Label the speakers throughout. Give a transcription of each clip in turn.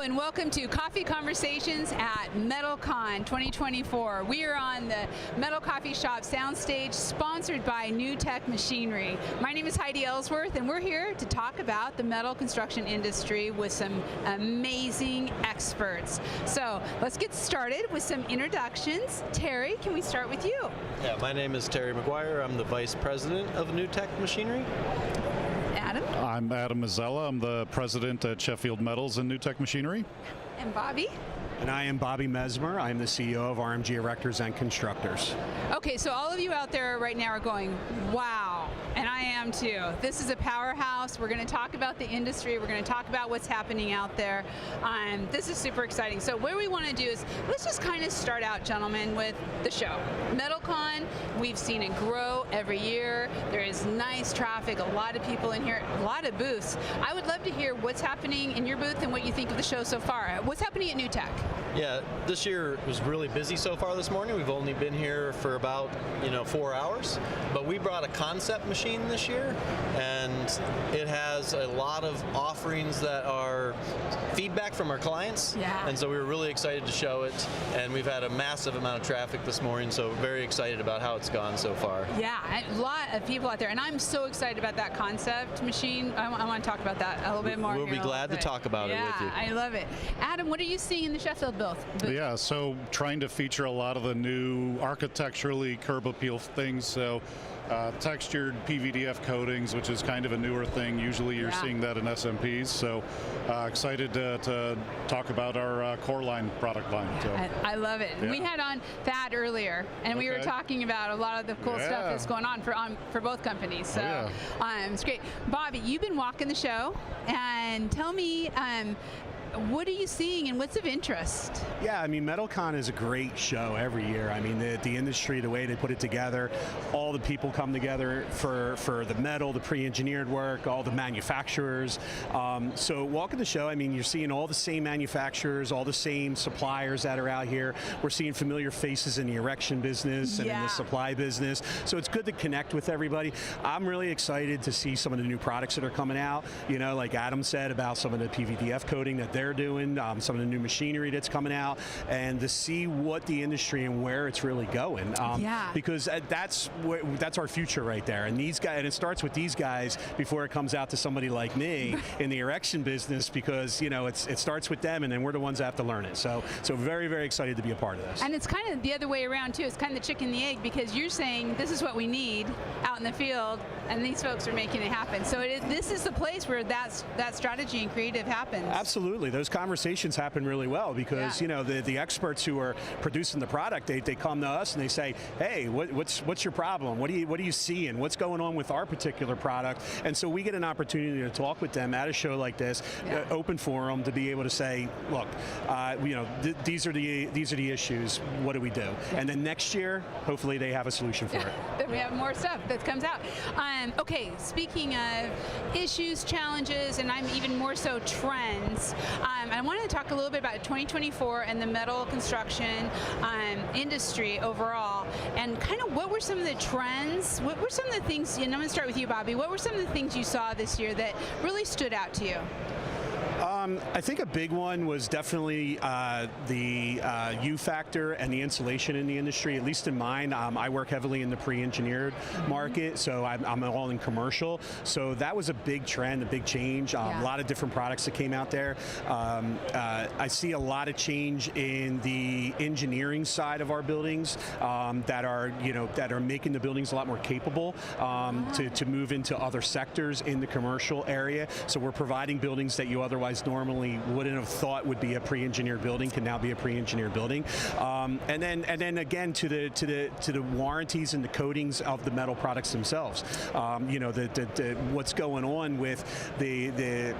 Speaker 1: and welcome to Coffee Conversations at MetalCon 2024. We are on the MetalCoffeeShop soundstage, sponsored by New Tech Machinery. My name is Heidi Ellsworth, and we're here to talk about the metal construction industry with some amazing experts. So let's get started with some introductions. Terry, can we start with you?
Speaker 2: Yeah, my name is Terry McGuire. I'm the Vice President of New Tech Machinery.
Speaker 1: Adam?
Speaker 3: I'm Adam Mazzella. I'm the President at Sheffield Metals and New Tech Machinery.
Speaker 1: And Bobby?
Speaker 4: And I am Bobby Mesmer. I am the CEO of RMG Erectors and Constructors.
Speaker 1: Okay, so all of you out there right now are going, wow, and I am too. This is a powerhouse. We're going to talk about the industry. We're going to talk about what's happening out there. This is super exciting. So what we want to do is, let's just kind of start out, gentlemen, with the show. MetalCon, we've seen it grow every year. There is nice traffic, a lot of people in here, a lot of booths. I would love to hear what's happening in your booth and what you think of the show so far. What's happening at New Tech?
Speaker 2: Yeah, this year was really busy so far this morning. We've only been here for about 4 hours, but we brought a concept machine this year, and it has a lot of offerings that are feedback from our clients.
Speaker 1: Yeah.
Speaker 2: And so we were really excited to show it, and we've had a massive amount of traffic this morning, so very excited about how it's gone so far.
Speaker 1: Yeah, a lot of people out there, and I'm so excited about that concept machine. I want to talk about that a little bit more.
Speaker 2: We'll be glad to talk about it with you.
Speaker 1: Yeah, I love it. Adam, what are you seeing in the Sheffield booth?
Speaker 3: Yeah, so trying to feature a lot of the new architecturally curb appeal things. So textured PVDF coatings, which is kind of a newer thing. Usually you're seeing that in SMPs. So excited to talk about our core line product line. So.
Speaker 1: I love it.
Speaker 3: Yeah.
Speaker 1: We had on Thad earlier, and we were talking about a lot of the cool stuff that's going on for both companies. So it's great. Bobby, you've been walking the show, and tell me, what are you seeing and what's of interest?
Speaker 4: Yeah, I mean, MetalCon is a great show every year. I mean, the industry, the way they put it together, all the people come together for the metal, the pre-engineered work, all the manufacturers. So walking the show, I mean, you're seeing all the same manufacturers, all the same suppliers that are out here. We're seeing familiar faces in the erection business and in the supply business. So it's good to connect with everybody. I'm really excited to see some of the new products that are coming out. You know, like Adam said about some of the PVDF coating that they're doing, some of the new machinery that's coming out, and to see what the industry and where it's really going. Because that's our future right there. And these guys, and it starts with these guys before it comes out to somebody like me in the erection business, because it starts with them, and then we're the ones that have to learn it. So very, very excited to be a part of this.
Speaker 1: And it's kind of the other way around too. It's kind of the chicken and the egg, because you're saying this is what we need out in the field, and these folks are making it happen. So this is the place where that strategy and creative happens.
Speaker 4: Absolutely. Those conversations happen really well, because the experts who are producing the product, they come to us and they say, hey, what's your problem? What are you seeing? What's going on with our particular product? And so we get an opportunity to talk with them at a show like this, open forum, to be able to say, look, these are the issues. What do we do? And then next year, hopefully, they have a solution for it.
Speaker 1: Then we have more stuff that comes out. Okay, speaking of issues, challenges, and I'm even more so trends. I wanted to talk a little bit about 2024 and the metal construction industry overall, and kind of what were some of the trends, what were some of the things, and I'm going to start with you, Bobby, what were some of the things you saw this year that really stood out to you?
Speaker 4: I think a big one was definitely the U factor and the insulation in the industry, at least in mine. I work heavily in the pre-engineered market, so I'm all in commercial. So that was a big trend, a big change. A lot of different products that came out there. I see a lot of change in the engineering side of our buildings that are making the buildings a lot more capable to move into other sectors in the commercial area. So we're providing buildings that you otherwise normally wouldn't have thought would be a pre-engineered building can now be a pre-engineered building, and then again to the warranties and the coatings of the metal products themselves. What's going on with the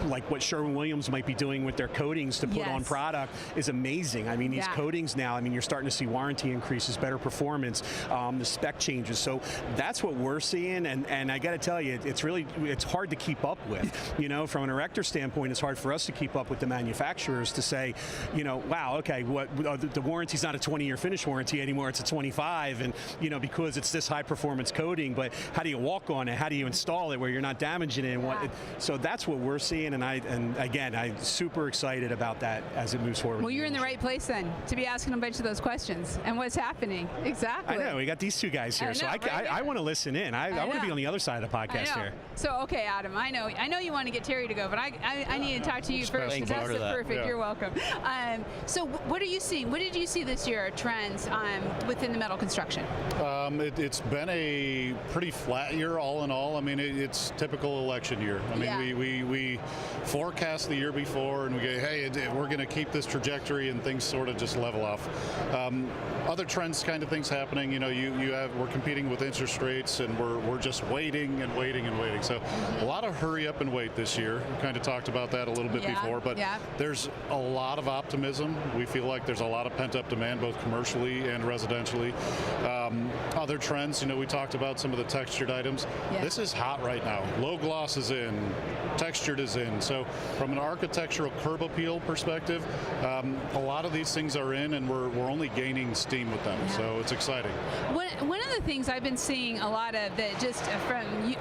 Speaker 4: like what Sherwin-Williams might be doing with their coatings to put on product is amazing. I mean, these coatings now, I mean, you're starting to see warranty increases, better performance, the spec changes. So that's what we're seeing, and I got to tell you, it's hard to keep up with. From an erector maker standpoint, it's hard for us to keep up with the manufacturers to say, wow, okay, what the warranty's not a 20-year finish warranty anymore, it's a 25, and because it's this high performance coating, but how do you walk on it? How do you install it where you're not damaging it? So that's what we're seeing, and again, I'm super excited about that as it moves forward.
Speaker 1: Well, you're in the right place then to be asking a bunch of those questions and what's happening. Exactly.
Speaker 4: I know, we got these two guys here, so I want to listen in. I want to be on the other side of the podcast here.
Speaker 1: So, okay, Adam, I know you want to get Terry to go, but I need to talk to you first. That's perfect. Yeah. You're welcome. So, what are you seeing? What did you see this year, trends within the metal construction?
Speaker 3: It's been a pretty flat year, all in all. I mean, it's typical election year. I mean, we forecast the year before, and we go, hey, we're going to keep this trajectory, and things sort of just level off. Other trends, kind of things happening. We're competing with interest rates, and we're just waiting and waiting and waiting. So a lot of hurry up and wait this year. We kind of talked about that a little bit before, but there's a lot of optimism. We feel like there's a lot of pent-up demand, both commercially and residentially. Other trends, we talked about some of the textured items. This is hot right now. Low gloss is in, textured is in. So from an architectural curb appeal perspective, a lot of these things are in, and we're only gaining steam with them. So it's exciting.
Speaker 1: One of the things I've been seeing a lot of that just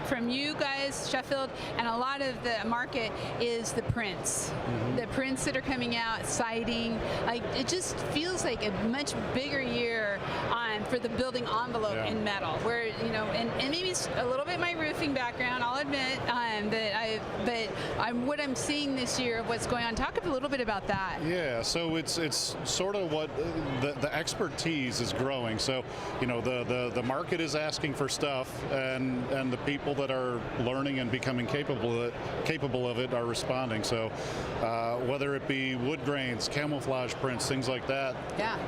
Speaker 1: from you guys, Sheffield, and a lot of the market is the prints. The prints that are coming out, siding. Like, it just feels like a much bigger year for the building envelope in metal. Where and maybe it's a little bit my roofing background. I'll admit what I'm seeing this year of what's going on. Talk a little bit about that.
Speaker 3: Yeah. So it's sort of what the expertise is growing. So the market is asking for stuff, and the people that are learning and becoming capable of it are responding. So whether it be wood grains, camouflage prints, things like that,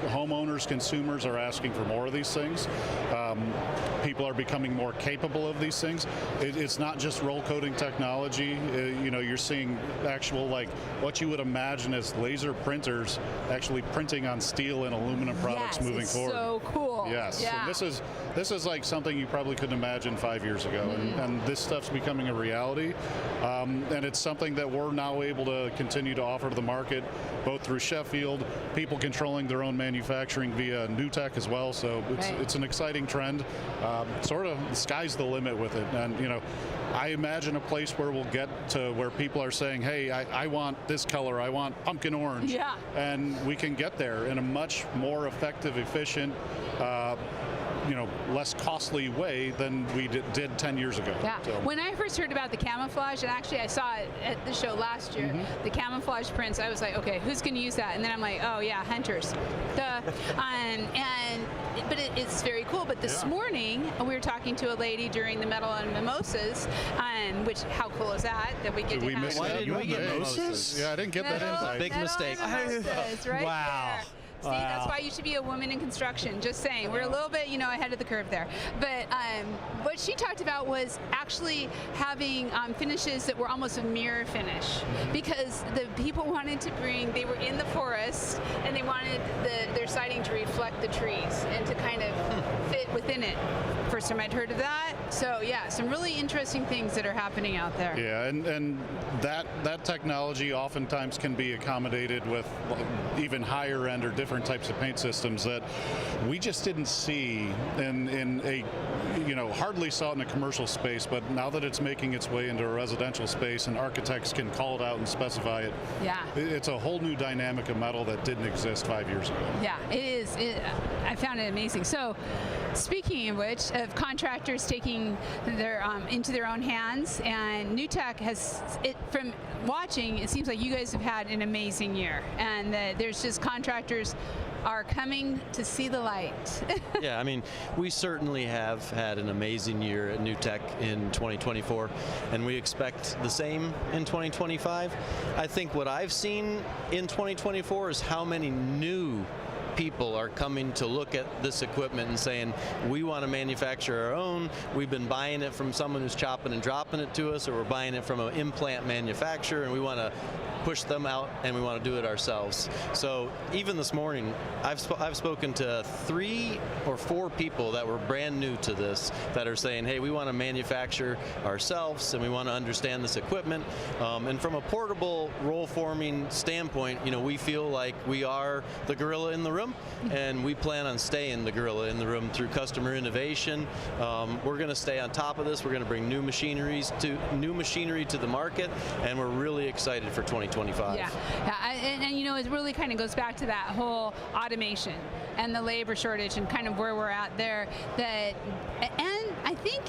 Speaker 3: homeowners, consumers are asking for more of these things. People are becoming more capable of these things. It's not just roll coating technology. You're seeing actual, like, what you would imagine as laser printers actually printing on steel and aluminum products moving forward.
Speaker 1: So cool.
Speaker 3: Yes.
Speaker 1: Yeah.
Speaker 3: So this is like something you probably couldn't imagine 5 years ago, and this stuff's becoming a reality. And it's something that we're now able to continue to offer to the market, both through Sheffield, people controlling their own manufacturing via new tech as well. So it's an exciting trend. Sort of the sky's the limit with it. And I imagine a place where we'll get to where people are saying, hey, I want this color, I want pumpkin orange. Yeah. And we can get there in a much more effective, efficient, less costly way than we did 10 years ago.
Speaker 1: Yeah. So. When I first heard about the camouflage, and actually I saw it at the show last year, the camouflage prints, I was like, okay, who's going to use that? And then I'm like, oh yeah, hunters. Duh. But it's very cool. But this morning, we were talking to a lady during the Metal and Mimosas, which, how cool is that we get to have?
Speaker 2: Why didn't we get mimosas?
Speaker 3: Yeah, I didn't get that invite.
Speaker 2: Big mistake.
Speaker 1: Mimosas, right
Speaker 4: wow.
Speaker 1: There. See, that's why you should be a woman in construction. Just saying, we're a little bit, ahead of the curve there. But what she talked about was actually having finishes that were almost a mirror finish, because the people wanted to they were in the forest, and they wanted their siding to reflect the trees and to kind of fit within it. First time I'd heard of that. So yeah, some really interesting things that are happening out there.
Speaker 3: Yeah, and that technology oftentimes can be accommodated with even higher end or different types of paint systems that we just didn't see in a, hardly saw it in a commercial space, but now that it's making its way into a residential space and architects can call it out and specify it, it's a whole new dynamic of metal that didn't exist 5 years ago.
Speaker 1: Yeah, it is. I found it amazing. So, speaking of which, of contractors taking their into their own hands, and New Tech from watching, it seems like you guys have had an amazing year, and there's just contractors are coming to see the light.
Speaker 2: Yeah, I mean, we certainly have had an amazing year at New Tech in 2024, and we expect the same in 2025. I think what I've seen in 2024 is how many new people are coming to look at this equipment and saying, we want to manufacture our own. We've been buying it from someone who's chopping and dropping it to us, or we're buying it from an implant manufacturer, and we want to push them out, and we want to do it ourselves. So even this morning, I've spoken to 3 or 4 people that were brand new to this that are saying, hey, we want to manufacture ourselves and we want to understand this equipment. And from a portable roll forming standpoint, we feel like we are the gorilla in the room, and we plan on staying the gorilla in the room through customer innovation. We're going to stay on top of this. We're going to bring new machinery to the market, and we're really excited for 2025.
Speaker 1: Yeah, and it really kind of goes back to that whole automation and the labor shortage and kind of where we're at there. And I think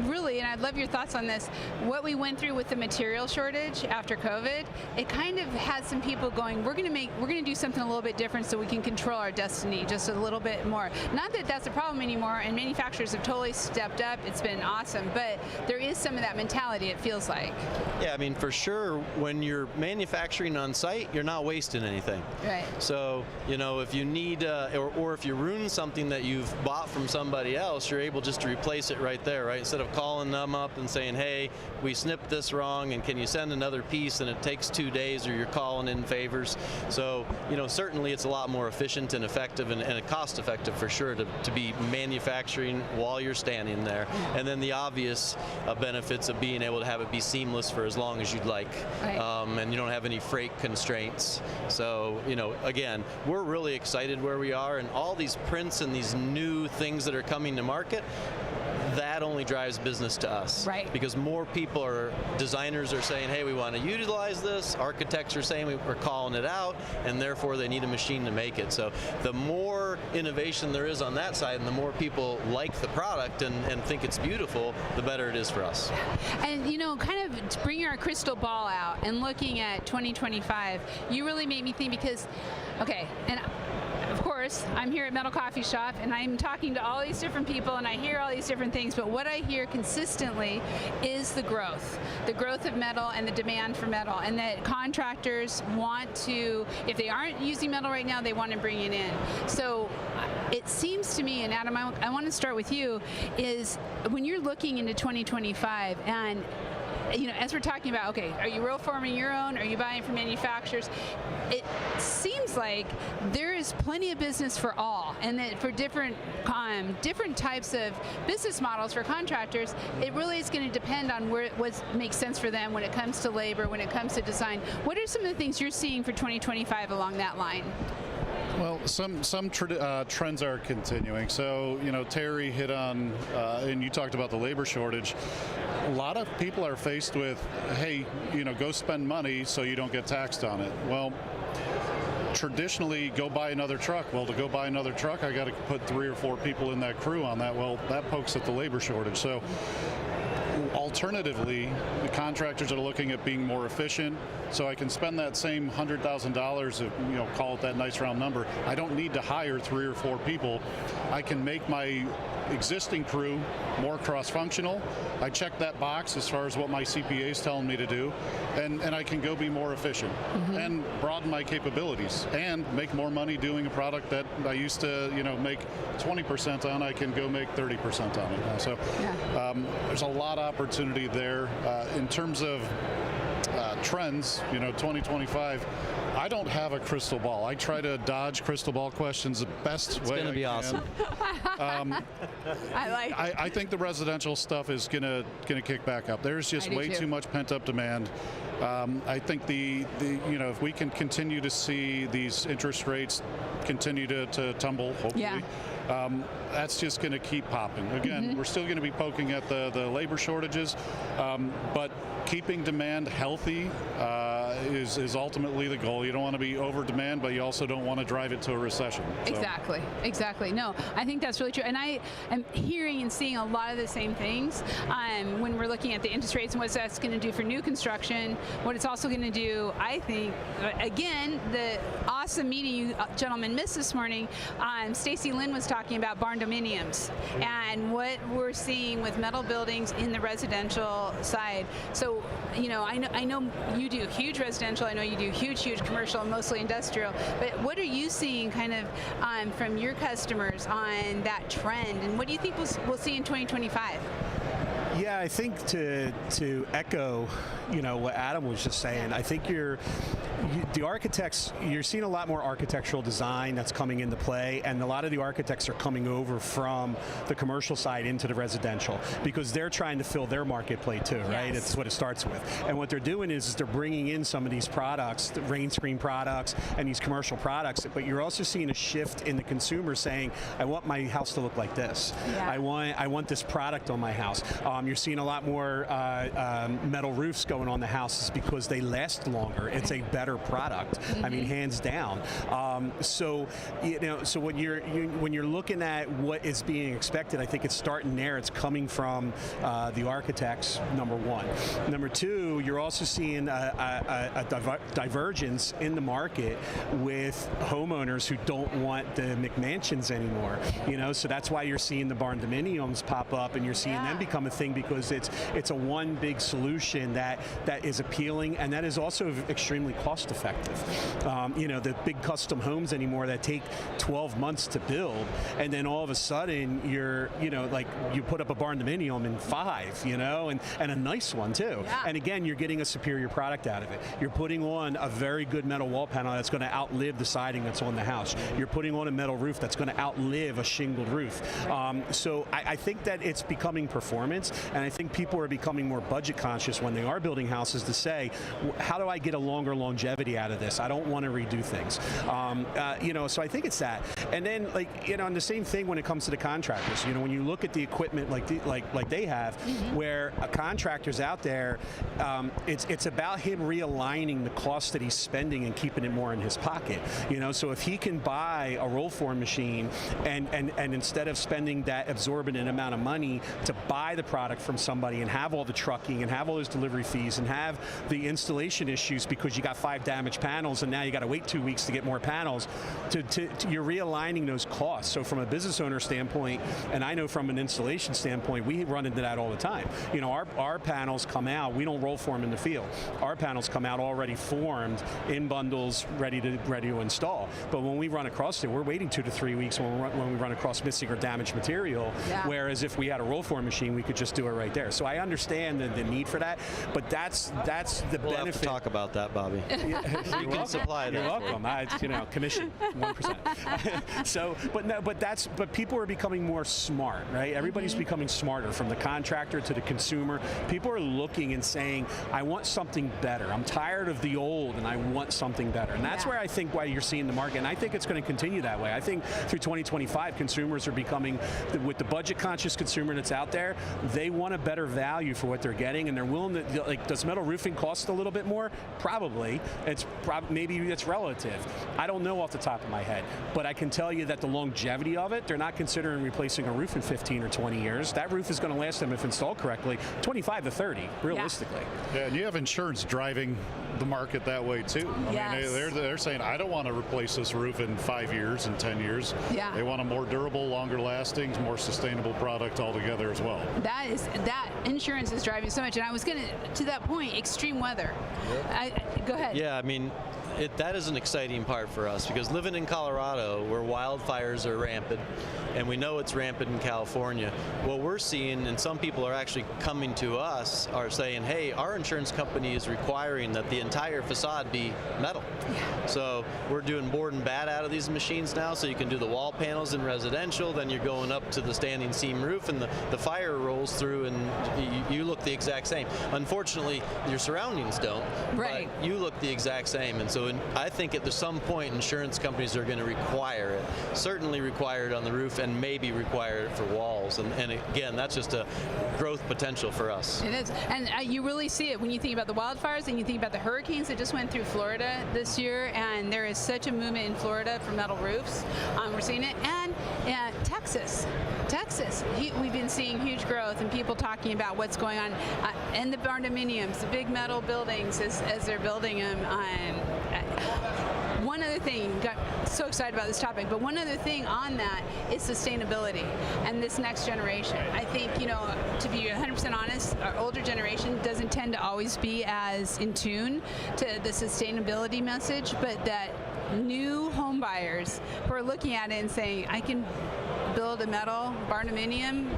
Speaker 1: really, and I'd love your thoughts on this, what we went through with the material shortage after COVID, it kind of had some people going, we're going to do something a little bit different so we can control our destiny just a little bit more. Not that that's a problem anymore, and manufacturers have totally stepped up. It's been awesome, but there is some of that mentality, it feels like.
Speaker 2: Yeah, I mean, for sure, when you're manufacturing on site, you're not wasting anything.
Speaker 1: Right.
Speaker 2: So, if you need, or if you ruin something that you've bought from somebody else, you're able just to replace it right there, right? Instead of calling them up and saying, hey, we snipped this wrong, and can you send another piece, and it takes 2 days, or you're calling in favors. So, certainly it's a lot more efficient and effective and cost effective for sure to be manufacturing while you're standing there. And then the obvious benefits of being able to have it be seamless for as long as you'd like.
Speaker 1: Right.
Speaker 2: And you don't have any freight constraints. So, again, we're really excited where we are, and all these prints and these new things that are coming to market, that only drives business to us.
Speaker 1: Right.
Speaker 2: Because more designers are saying, hey, we want to utilize this. Architects are saying we're calling it out, and therefore they need a machine to make it. So the more innovation there is on that side, and the more people like the product and think it's beautiful, the better it is for us.
Speaker 1: And kind of bringing our crystal ball out and looking at 2025, you really made me think because, okay, and of course, I'm here at Metal Coffee Shop, and I'm talking to all these different people, and I hear all these different things, but what I hear consistently is the growth of metal and the demand for metal, and that contractors want to, if they aren't using metal right now, they want to bring it in. So it seems to me, and Adam, I want to start with you, is when you're looking into 2025, and as we're talking about, okay, are you roll forming your own? Are you buying from manufacturers? It seems like there is plenty of business for all, and that for different types of business models for contractors, it really is going to depend on what makes sense for them when it comes to labor, when it comes to design. What are some of the things you're seeing for 2025 along that line?
Speaker 3: Well, some trends are continuing. So, Terry hit on, and you talked about the labor shortage. A lot of people are faced with, hey, go spend money so you don't get taxed on it. Well, traditionally, go buy another truck. Well, to go buy another truck, I got to put 3 or 4 people in that crew on that. Well, that pokes at the labor shortage. So alternatively, the contractors are looking at being more efficient, so I can spend that same $100,000, call it that nice round number. I don't need to hire 3 or 4 people. I can make my existing crew more cross-functional. I check that box as far as what my CPA is telling me to do, and I can go be more efficient and broaden my capabilities and make more money doing a product that I used to, make 20% on. I can go make 30% on it. So there's a lot of opportunity there. In terms of trends, 2025 I don't have a crystal ball. I try to dodge crystal ball questions the best way I can.
Speaker 2: It's going to be awesome.
Speaker 3: I think the residential stuff is going to kick back up. There's just way too much pent up demand. I think the if we can continue to see these interest rates continue to tumble, hopefully, that's just going to keep popping. Again, we're still going to be poking at the labor shortages, but keeping demand healthy is ultimately the goal. You don't want to be over demand, but you also don't want to drive it to a recession. So.
Speaker 1: Exactly. No, I think that's really true. And I am hearing and seeing a lot of the same things when we're looking at the interest rates and what that's going to do for new construction. What it's also going to do, I think, again, the awesome meeting you gentlemen missed this morning, Stacy Lynn was talking about barn dominiums and what we're seeing with metal buildings in the residential side. So, I know you do huge residential, I know you do huge commercial, mostly industrial, but what are you seeing kind of from your customers on that trend, and what do you think we'll see in 2025?
Speaker 4: Yeah, I think to echo, what Adam was just saying, I think the architects, you're seeing a lot more architectural design that's coming into play, and a lot of the architects are coming over from the commercial side into the residential because they're trying to fill their market plate too, right?
Speaker 1: Yes.
Speaker 4: It's what it starts with. And what they're doing is they're bringing in some of these products, the rain screen products and these commercial products, but you're also seeing a shift in the consumer saying, I want my house to look like this.
Speaker 1: Yeah.
Speaker 4: I want this product on my house. You're seeing a lot more metal roofs going on the houses because they last longer. It's a better product. I mean, hands down. So when you're looking at what is being expected, I think it's starting there. It's coming from the architects, number one. Number two, you're also seeing a divergence in the market with homeowners who don't want the McMansions anymore. So that's why you're seeing the barn dominiums pop up, and you're seeing them become a thing because it's a one big solution that is appealing, and that is also extremely cost effective. The big custom homes anymore that take 12 months to build, and then all of a sudden you put up a barn dominium in 5, and a nice one too.
Speaker 1: Yeah.
Speaker 4: And again, you're getting a superior product out of it. You're putting on a very good metal wall panel that's going to outlive the siding that's on the house. You're putting on a metal roof that's going to outlive a shingled roof. So I think that it's becoming performance, and I think people are becoming more budget conscious when they are building houses to say, how do I get a longer longevity out of this? I don't want to redo things. So I think it's that. And then and the same thing when it comes to the contractors. When you look at the equipment like they have, where a contractor's out there, it's about him realigning the cost that he's spending and keeping it more in his pocket. So if he can buy a roll form machine and instead of spending that exorbitant amount of money to buy the product from somebody and have all the trucking and have all those delivery fees and have the installation issues because you got 5 damaged panels and now you got to wait 2 weeks to get more panels, you're realigning those costs. So from a business owner standpoint, and I know from an installation standpoint, we run into that all the time. Our panels come out, we don't roll form in the field. Our panels come out already formed in bundles, ready to install. But when we run across it, we're waiting 2 to 3 weeks when we run across missing or damaged material.
Speaker 1: Yeah.
Speaker 4: Whereas if we had a roll form machine, we could just do it right there. So I understand the need for that, but that's the
Speaker 2: We'll
Speaker 4: benefit.
Speaker 2: have to talk about that, Bobby. You can supply that.
Speaker 4: You're welcome. Commission 1%. But people are becoming more smart, right? Everybody's becoming smarter, from the contractor to the consumer. People are looking and saying, I want something better. I'm tired of the old and I want something better. And that's where I think why you're seeing the market, and I think it's going to continue that way. I think through 2025, consumers are becoming, with the budget conscious consumer that's out there, they want a better value for what they're getting, and they're willing to, does metal roofing cost a little bit more? Probably. Maybe it's relative. I don't know off the top of my head, but I can tell you that the longevity of it, they're not considering replacing a roof in 15 or 20 years. That roof is going to last them, if installed correctly, 25 to 30, realistically.
Speaker 3: Yeah, and you have insurance driving the market that way too. I mean, they're saying, I don't want to replace this roof in 5 years and 10 years.
Speaker 1: Yeah.
Speaker 3: They want a more durable, longer lasting, more sustainable product altogether as well.
Speaker 1: That insurance is driving so much, and I was going to that point, extreme weather. Go ahead.
Speaker 2: Yeah, I mean, that is an exciting part for us, because living in Colorado, where wildfires are rampant, and we know it's rampant in California, what we're seeing, and some people are actually coming to us, are saying, hey, our insurance company is requiring that the entire facade be metal.
Speaker 1: Yeah.
Speaker 2: So we're doing board and bat out of these machines now, so you can do the wall panels in residential, then you're going up to the standing seam roof, and the fire rolls through, and you look the exact same. Unfortunately, your surroundings don't,
Speaker 1: right.
Speaker 2: But you look the exact same. And so I think at some point, insurance companies are going to require it, certainly require it on the roof, and maybe require it for walls. And again, that's just a growth potential for us.
Speaker 1: It is, and you really see it when you think about the wildfires and you think about the hurricanes that just went through Florida this year, and there is such a movement in Florida for metal roofs. We're seeing it, and Texas, we've been seeing huge growth and people talking about what's going on in the barn dominiums, the big metal buildings as they're building them. One other thing, got so excited about this topic, but one other thing on that is sustainability and this next generation. I think, to be 100% honest, our older generation doesn't tend to always be as in tune to the sustainability message, but that new home buyers who are looking at it and saying, I can build a metal barn dominium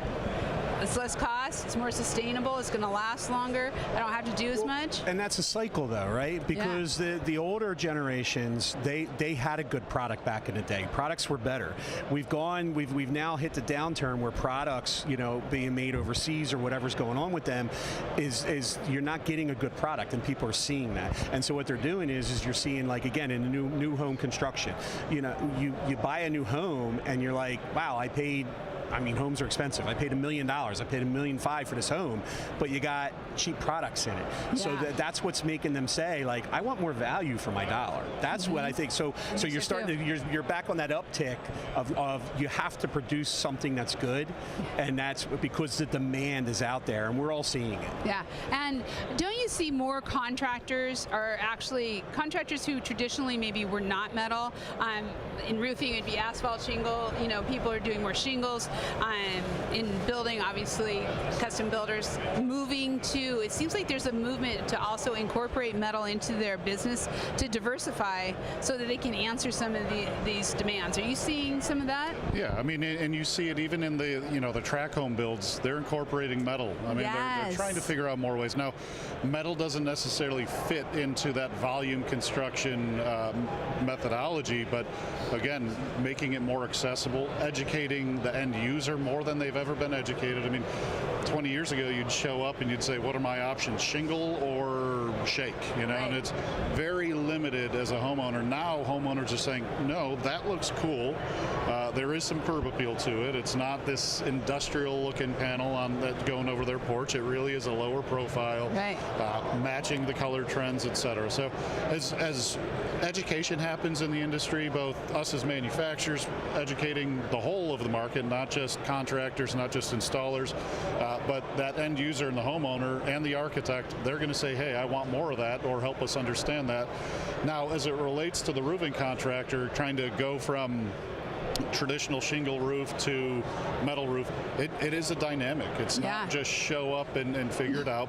Speaker 1: It's less cost, it's more sustainable, it's going to last longer, I don't have to do as much.
Speaker 4: And that's a cycle though, right? Because the older generations, they had a good product back in the day. Products were better. We've now hit the downturn where products, being made overseas or whatever's going on with them is you're not getting a good product, and people are seeing that. And so what they're doing is you're seeing, like, again, in new home construction, you buy a new home and you're like, wow, homes are expensive. I paid $1 million. I paid $1.5 million for this home, but you got cheap products in it. Yeah. So that's what's making them say, like, I want more value for my dollar. That's what I think. So you're starting to, you're back on that uptick of you have to produce something that's good, and that's because the demand is out there, and we're all seeing it.
Speaker 1: Yeah, and don't you see more contractors, or actually contractors who traditionally maybe were not metal? In roofing, it'd be asphalt shingle. People are doing more shingles. In building, obviously, custom builders moving to, it seems like there's a movement to also incorporate metal into their business to diversify so that they can answer some of these demands. Are you seeing some of that?
Speaker 3: Yeah, and you see it even in the track home builds. They're incorporating metal. They're trying to figure out more ways. Now, metal doesn't necessarily fit into that volume construction methodology, but again, making it more accessible, educating the end user more than they've ever been educated. 20 years ago, you'd show up and you'd say, what are my options, shingle or shake? And it's very limited as a homeowner. Now homeowners are saying, no, that looks cool. There is some curb appeal to it. It's not this industrial looking panel going over their porch. It really is a lower profile, matching the color trends, etc. So as education happens in the industry, both us as manufacturers educating the whole of the market, not just contractors, not just installers, but that end user and the homeowner and the architect, they're going to say, hey, I want more of that, or help us understand that. Now, as it relates to the roofing contractor trying to go from traditional shingle roof to metal roof, it is a dynamic. It's not just show up and figure it out.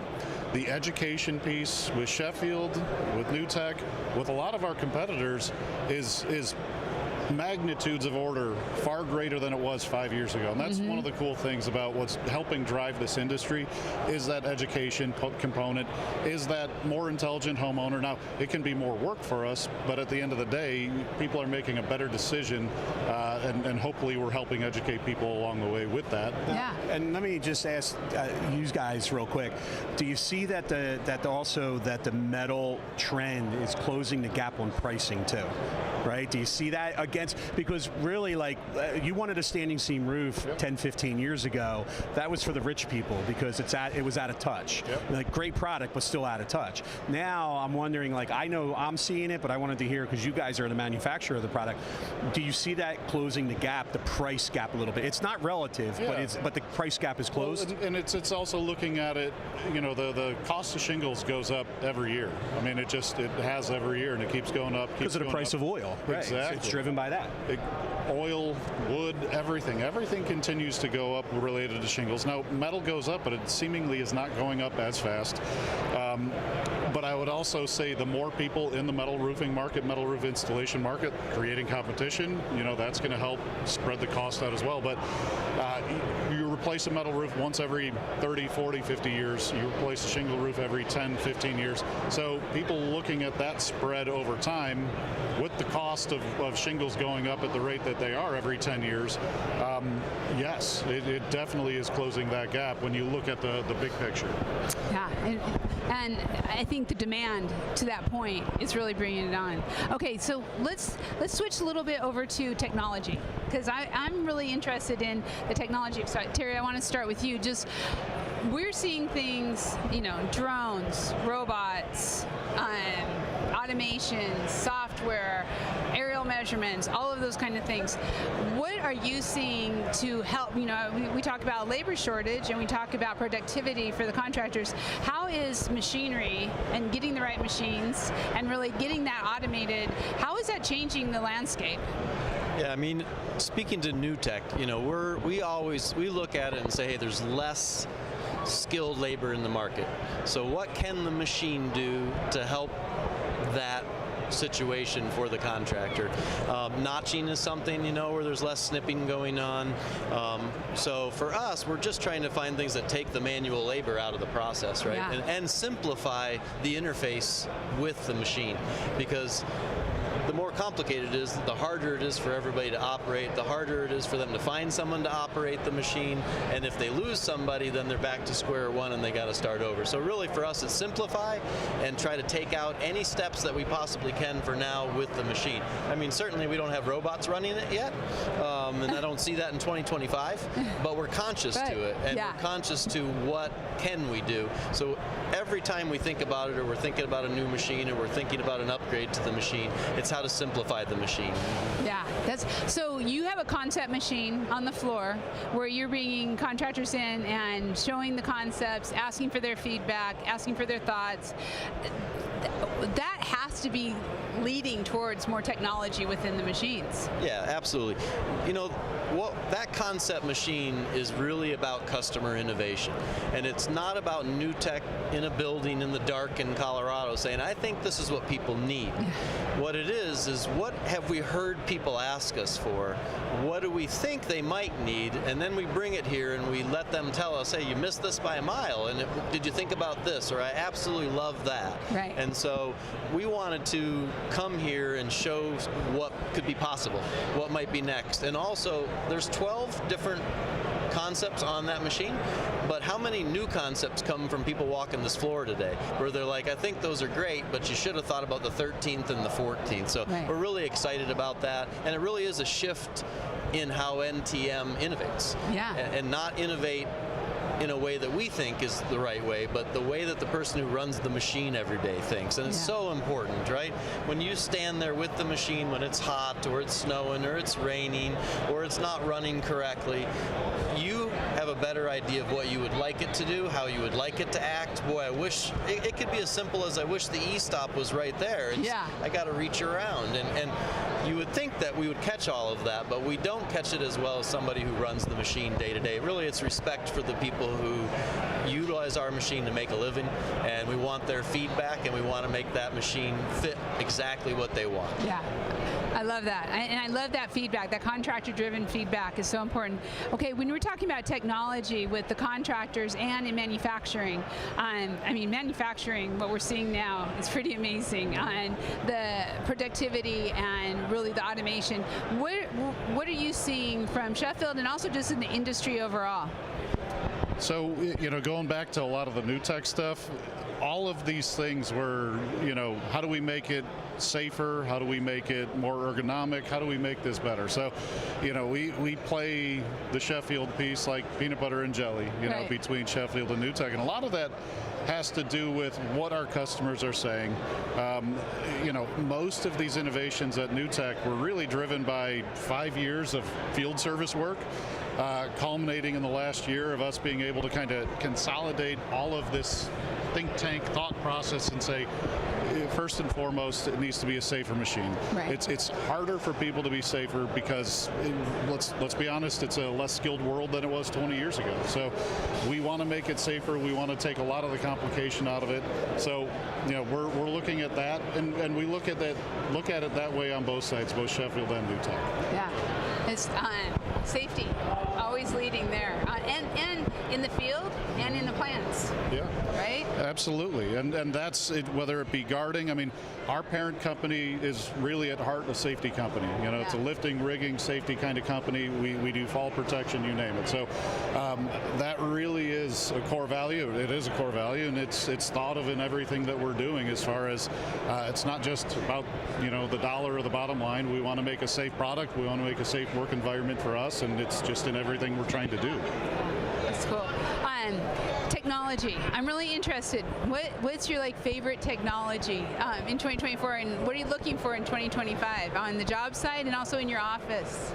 Speaker 3: The education piece with Sheffield, with New Tech, with a lot of our competitors is magnitudes of order far greater than it was 5 years ago. And that's one of the cool things about what's helping drive this industry, is that education component, is that more intelligent homeowner. Now, it can be more work for us, but at the end of the day, people are making a better decision, and hopefully we're helping educate people along the way with that.
Speaker 1: Yeah.
Speaker 4: And let me just ask you guys real quick, do you see that the metal trend is closing the gap on pricing too? Right? Do you see that because really, like, you wanted a standing seam roof 10, 15 years ago. That was for the rich people because it was out of touch. Like, great product, but still out of touch. Now I'm wondering, like, I know I'm seeing it, but I wanted to hear, because you guys are the manufacturer of the product, do you see that closing the gap, the price gap a little bit? It's not relative, but the price gap is closed.
Speaker 3: Well, and it's also looking at it, the cost of shingles goes up every year. It has every year, and it keeps going up.
Speaker 4: Because of the price of oil.
Speaker 3: Exactly.
Speaker 4: It's driven by that.
Speaker 3: Oil, wood, everything continues to go up related to shingles. Now, metal goes up, but it seemingly is not going up as fast. But I would also say the more people in the metal roofing market, metal roof installation market, creating competition, that's going to help spread the cost out as well. But you replace a metal roof once every 30, 40, 50 years. You replace a shingle roof every 10, 15 years. So people looking at that spread over time, with the cost of shingles going up at the rate that they are every 10 years, yes, it definitely is closing that gap when you look at the big picture.
Speaker 1: Yeah, and I think the demand to that point is really bringing it on. Okay, so let's switch a little bit over to technology, because I'm really interested in the technology side. Terry, I want to start with you. We're seeing things, drones, robots, automation, software, aerial measurements, all of those kind of things. What are you seeing to help? We talk about labor shortage and we talk about productivity for the contractors. How is machinery and getting the right machines and really getting that automated, how is that changing the landscape?
Speaker 2: Yeah, speaking to New Tech, we look at it and say, hey, there's less skilled labor in the market. So what can the machine do to help that situation for the contractor. Notching is something, where there's less snipping going on. So for us, we're just trying to find things that take the manual labor out of the process, right?
Speaker 1: Yeah.
Speaker 2: And simplify the interface with the machine, because the more complicated it is, the harder it is for everybody to operate, the harder it is for them to find someone to operate the machine, and if they lose somebody, then they're back to square one and they got to start over. So really for us, it's simplify and try to take out any steps that we possibly can for now with the machine. I mean, certainly we don't have robots running it yet, and I don't see that in 2025, but we're conscious to it, and we're conscious to what can we do. So every time we think about it, or we're thinking about a new machine, or we're thinking about an upgrade to the machine, it's how to simplify the machine.
Speaker 1: Yeah, so you have a concept machine on the floor where you're bringing contractors in and showing the concepts, asking for their feedback, asking for their thoughts. That has to be leading towards more technology within the machines.
Speaker 2: Yeah, absolutely. That concept machine is really about customer innovation. And it's not about new tech in a building in the dark in Colorado saying, I think this is what people need. What it is what have we heard people ask us for? What do we think they might need? And then we bring it here and we let them tell us, hey, you missed this by a mile, and did you think about this? Or I absolutely love that.
Speaker 1: Right.
Speaker 2: And so we wanted to come here and show what could be possible, what might be next. And also, there's 12 different concepts on that machine, but how many new concepts come from people walking this floor today where they're like, I think those are great, but you should have thought about the 13th and the 14th. So we're really excited about that, and it really is a shift in how NTM innovates.
Speaker 1: Yeah.
Speaker 2: And not innovate in a way that we think is the right way, but the way that the person who runs the machine every day thinks. And it's so important, right? When you stand there with the machine when it's hot, or it's snowing, or it's raining, or it's not running correctly, you have a better idea of what you would like it to do, how you would like it to act. Boy, I wish, it could be as simple as I wish the e-stop was right there. I got to reach around. And you would think that we would catch all of that, but we don't catch it as well as somebody who runs the machine day to day. Really, it's respect for the people who utilize our machine to make a living, and we want their feedback, and we want to make that machine fit exactly what they want.
Speaker 1: Yeah. I love that, and I love that feedback. That contractor-driven feedback is so important. Okay, when we're talking about technology with the contractors and in manufacturing, I mean, manufacturing, what we're seeing now is pretty amazing. And the productivity and really the automation. What are you seeing from Sheffield and also just in the industry overall?
Speaker 3: So, going back to a lot of the new tech stuff, all of these things were, how do we make it safer? How do we make it more ergonomic? How do we make this better? So, we play the Sheffield piece like peanut butter and jelly, between Sheffield and new tech. And a lot of that has to do with what our customers are saying. Most of these innovations at new tech were really driven by 5 years of field service work, culminating in the last year of us being able to kind of consolidate all of this think tank thought process and say, first and foremost, it needs to be a safer machine.
Speaker 1: Right.
Speaker 3: It's harder for people to be safer because, let's be honest, it's a less skilled world than it was 20 years ago. So we want to make it safer. We want to take a lot of the complication out of it. So we're looking at that, and we look at it that way on both sides, both Sheffield and New Tech.
Speaker 1: Yeah, it's safety, always leading there, and in the field and in the plants.
Speaker 3: Yeah.
Speaker 1: Right.
Speaker 3: Absolutely, and that's it, whether it be guarding. I mean, our parent company is really at heart a safety company. It's a lifting, rigging, safety kind of company. We do fall protection, you name it. So that really is a core value. It is a core value, and it's thought of in everything that we're doing. As far as it's not just about the dollar or the bottom line. We want to make a safe product. We want to make a safe work environment for us, and it's just in everything we're trying to do.
Speaker 1: That's cool. Technology. I'm really interested. What's your favorite technology in 2024, and what are you looking for in 2025 on the job site and also in your office?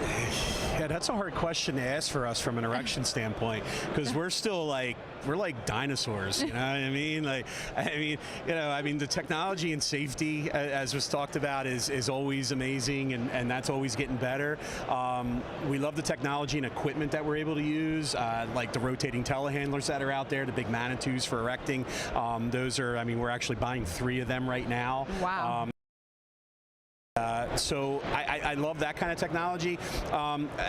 Speaker 4: Yeah, that's a hard question to ask for us from an erection standpoint, because we're still we're like dinosaurs. You know what I mean? The technology and safety, as was talked about, is always amazing, and that's always getting better. We love the technology and equipment that we're able to use, like the rotating telehandlers that are out there, the big Manitous for erecting. Those are, we're actually buying 3 of them right now.
Speaker 1: Wow.
Speaker 4: So I love that kind of technology,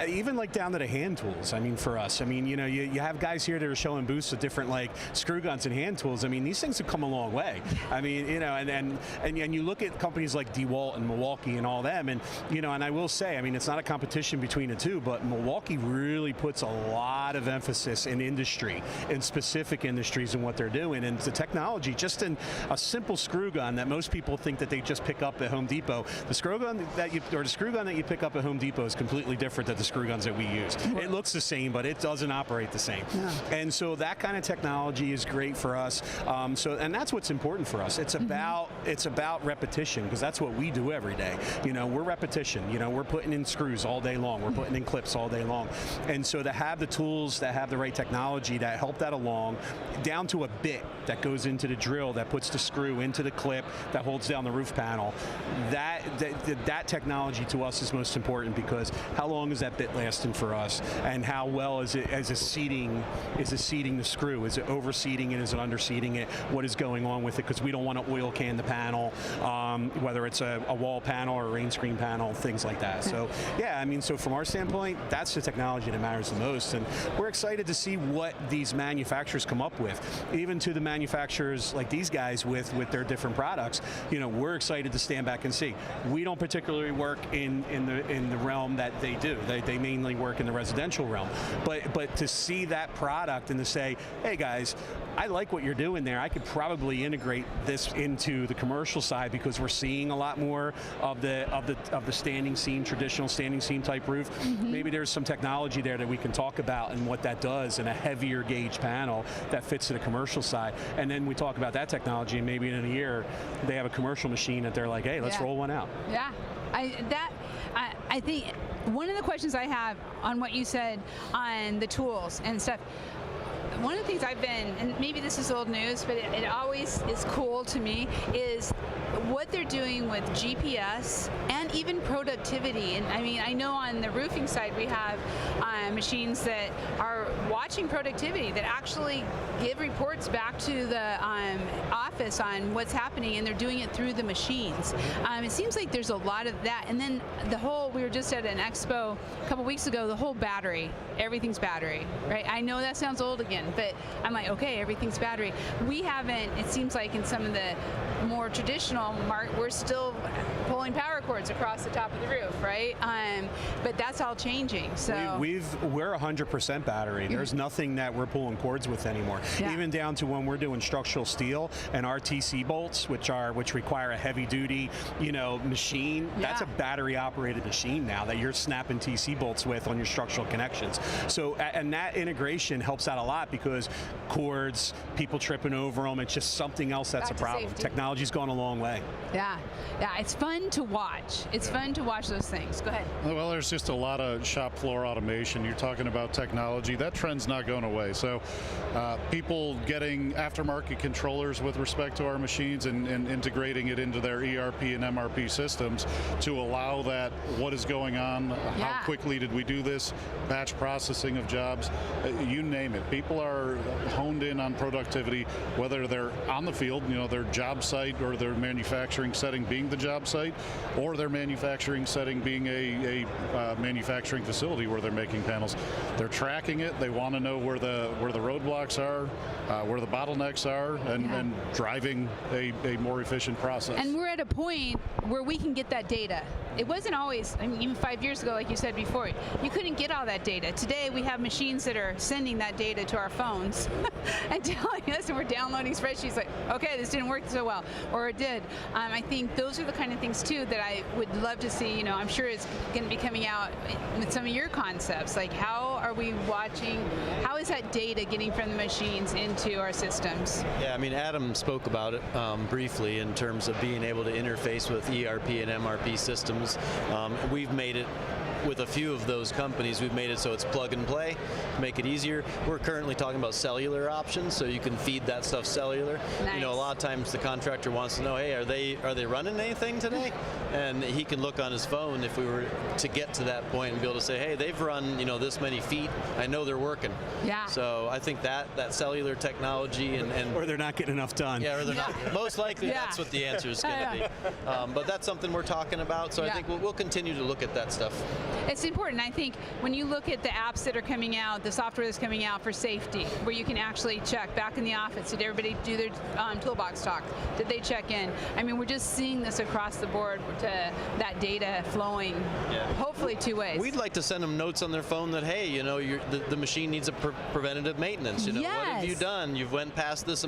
Speaker 4: even down to the hand tools. For us, you have guys here that are showing booths of different screw guns and hand tools. These things have come a long way. And you look at companies like DeWalt and Milwaukee and all them, and I will say, it's not a competition between the two, but Milwaukee really puts a lot of emphasis in industry, in specific industries, and what they're doing, and the technology. Just in a simple screw gun that most people think that they just pick up at Home Depot, the screw gun that you pick up at Home Depot is completely different than the screw guns that we use. It looks the same, but it doesn't operate the same. Yeah. And so that kind of technology is great for us. And that's what's important for us. It's about repetition, because that's what we do every day. We're repetition. We're putting in screws all day long. We're putting in clips all day long. And so to have the tools that have the right technology that help that along, down to a bit that goes into the drill that puts the screw into the clip that holds down the roof panel, that technology to us is most important, because how long is that bit lasting for us, and how well is it seating the screw? Is it overseating it? Is it underseating it? What is going on with it? Because we don't want to oil can the panel, whether it's a wall panel or a rain screen panel, things like that. So yeah, so from our standpoint, that's the technology that matters the most, and we're excited to see what these manufacturers come up with, even to the manufacturers like these guys with their different products. We're excited to stand back and see. We don't particularly work in the realm that they do. They mainly work in the residential realm. But to see that product and to say, hey guys, I like what you're doing there. I could probably integrate this into the commercial side, because we're seeing a lot more of the standing seam, traditional standing seam type roof. Maybe there's some technology there that we can talk about and what that does in a heavier gauge panel that fits to the commercial side. And then we talk about that technology, and maybe in a year they have a commercial machine that they're like, hey, let's roll one out.
Speaker 1: Yeah, I think one of the questions I have on what you said on the tools and stuff, one of the things I've been, and maybe this is old news, but it always is cool to me, is what they're doing with GPS and even productivity. And I know on the roofing side we have machines that are watching productivity, that actually give reports back to the office on what's happening, and they're doing it through the machines. It seems like there's a lot of that. And then we were just at an expo a couple weeks ago, the whole battery, everything's battery, right? I know that sounds old again, but I'm like, okay, everything's battery. We haven't, it seems like in some of the more traditional we're still pulling power cords across the top of the roof, right? But that's all changing. So
Speaker 4: we're 100% battery. There's nothing that we're pulling cords with anymore. Yeah. Even down to when we're doing structural steel and RTC bolts, which require a heavy duty, machine. Yeah. That's a battery operated machine now that you're snapping TC bolts with on your structural connections. So, and that integration helps out a lot, because cords, people tripping over them, it's just something else that's a problem.
Speaker 1: Safety.
Speaker 4: Technology's gone a long way.
Speaker 1: Yeah, it's fun to watch. It's fun to watch those things. Go ahead.
Speaker 3: Well, there's just a lot of shop floor automation. You're talking about technology. That trend's not going away. So people getting aftermarket controllers with respect to our machines and integrating it into their ERP and MRP systems to allow that, what is going on, how quickly did we do this, batch processing of jobs, you name it. People are honed in on productivity, whether they're on the field, their job site, or their manufacturing setting being the job site, or their manufacturing setting being a manufacturing facility where they're making panels. They're tracking it. They want to know where the roadblocks are, where the bottlenecks are, and driving a more efficient process.
Speaker 1: And we're at a point where we can get that data. It wasn't always, even 5 years ago, like you said before, you couldn't get all that data. Today we have machines that are sending that data to our phones and telling us, and we're downloading spreadsheets like, okay, this didn't work so well, or it did. I think those are the kind of things too that I would love to see. I'm sure it's going to be coming out with some of your concepts, like how are we watching, how is that data getting from the machines into our systems?
Speaker 2: Yeah, I mean, Adam spoke about it briefly in terms of being able to interface with ERP and MRP systems. We've made it with a few of those companies, we've made it so it's plug and play, make it easier. We're currently talking about cellular options, so you can feed that stuff cellular.
Speaker 1: Nice.
Speaker 2: You know, a lot of times the contractor wants to know, hey, are they running anything today? And he can look on his phone if we were to get to that point and be able to say, hey, they've run, you know, this many feet. I know they're working.
Speaker 1: Yeah.
Speaker 2: So I think that cellular technology and
Speaker 4: or they're not getting enough done.
Speaker 2: yeah, or they're not. Most likely, that's what the answer is going to be. But that's something we're talking about. So I think we'll continue to look at that stuff.
Speaker 1: It's important. I think when you look at the apps that are coming out, the software that's coming out for safety, where you can actually check back in the office, did everybody do their toolbox talk? Did they check in? I mean, we're just seeing this across the board to that data flowing, hopefully 2 ways.
Speaker 2: We'd like to send them notes on their phone that, hey, you know, the machine needs a preventative maintenance. You know, what have you done? You've went past this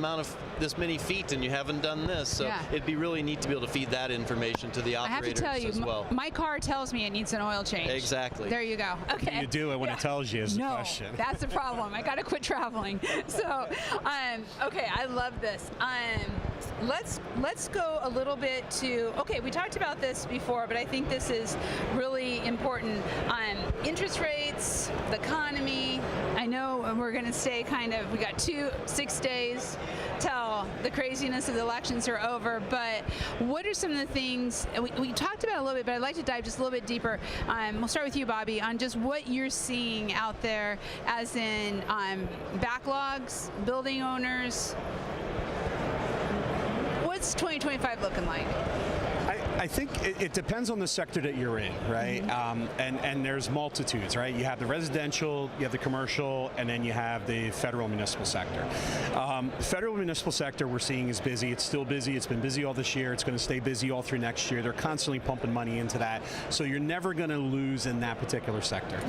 Speaker 2: many feet and you haven't done this. So it'd be really neat to be able to feed that information to the operators
Speaker 1: I have to tell you,
Speaker 2: as well.
Speaker 1: My car tells me it needs an oil change.
Speaker 2: Exactly.
Speaker 1: There you go. Okay.
Speaker 4: You do it when it tells you is the question.
Speaker 1: No, that's the problem. I got to quit traveling. So, okay, I love this. Let's go a little bit to, okay, we talked about this before, but I think this is really important. Interest rates, the economy. I know we're going to stay we got 6 days till the craziness of the elections are over, but what are some of the things, we talked about it a little bit, but I'd like to dive just a little bit deeper. We'll start with you, Bobby, on just what you're seeing out there as in backlogs, building owners. What's 2025 looking like?
Speaker 4: I think it depends on the sector that you're in, right? And there's multitudes, right? You have the residential, you have the commercial, and then you have the federal municipal sector. Federal municipal sector we're seeing is busy. It's still busy. It's been busy all this year. It's going to stay busy all through next year. They're constantly pumping money into that. So you're never going to lose in that particular sector.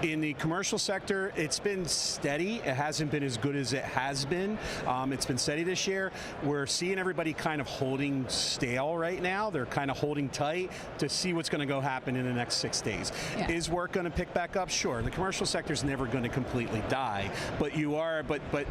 Speaker 4: In the commercial sector, it's been steady. It hasn't been as good as it has been. It's been steady this year. We're seeing everybody kind of holding stale right now. They're kind of holding tight to see what's going to go happen in the next 6 days. Yeah. Is work going to pick back up? Sure. The commercial sector is never going to completely die, but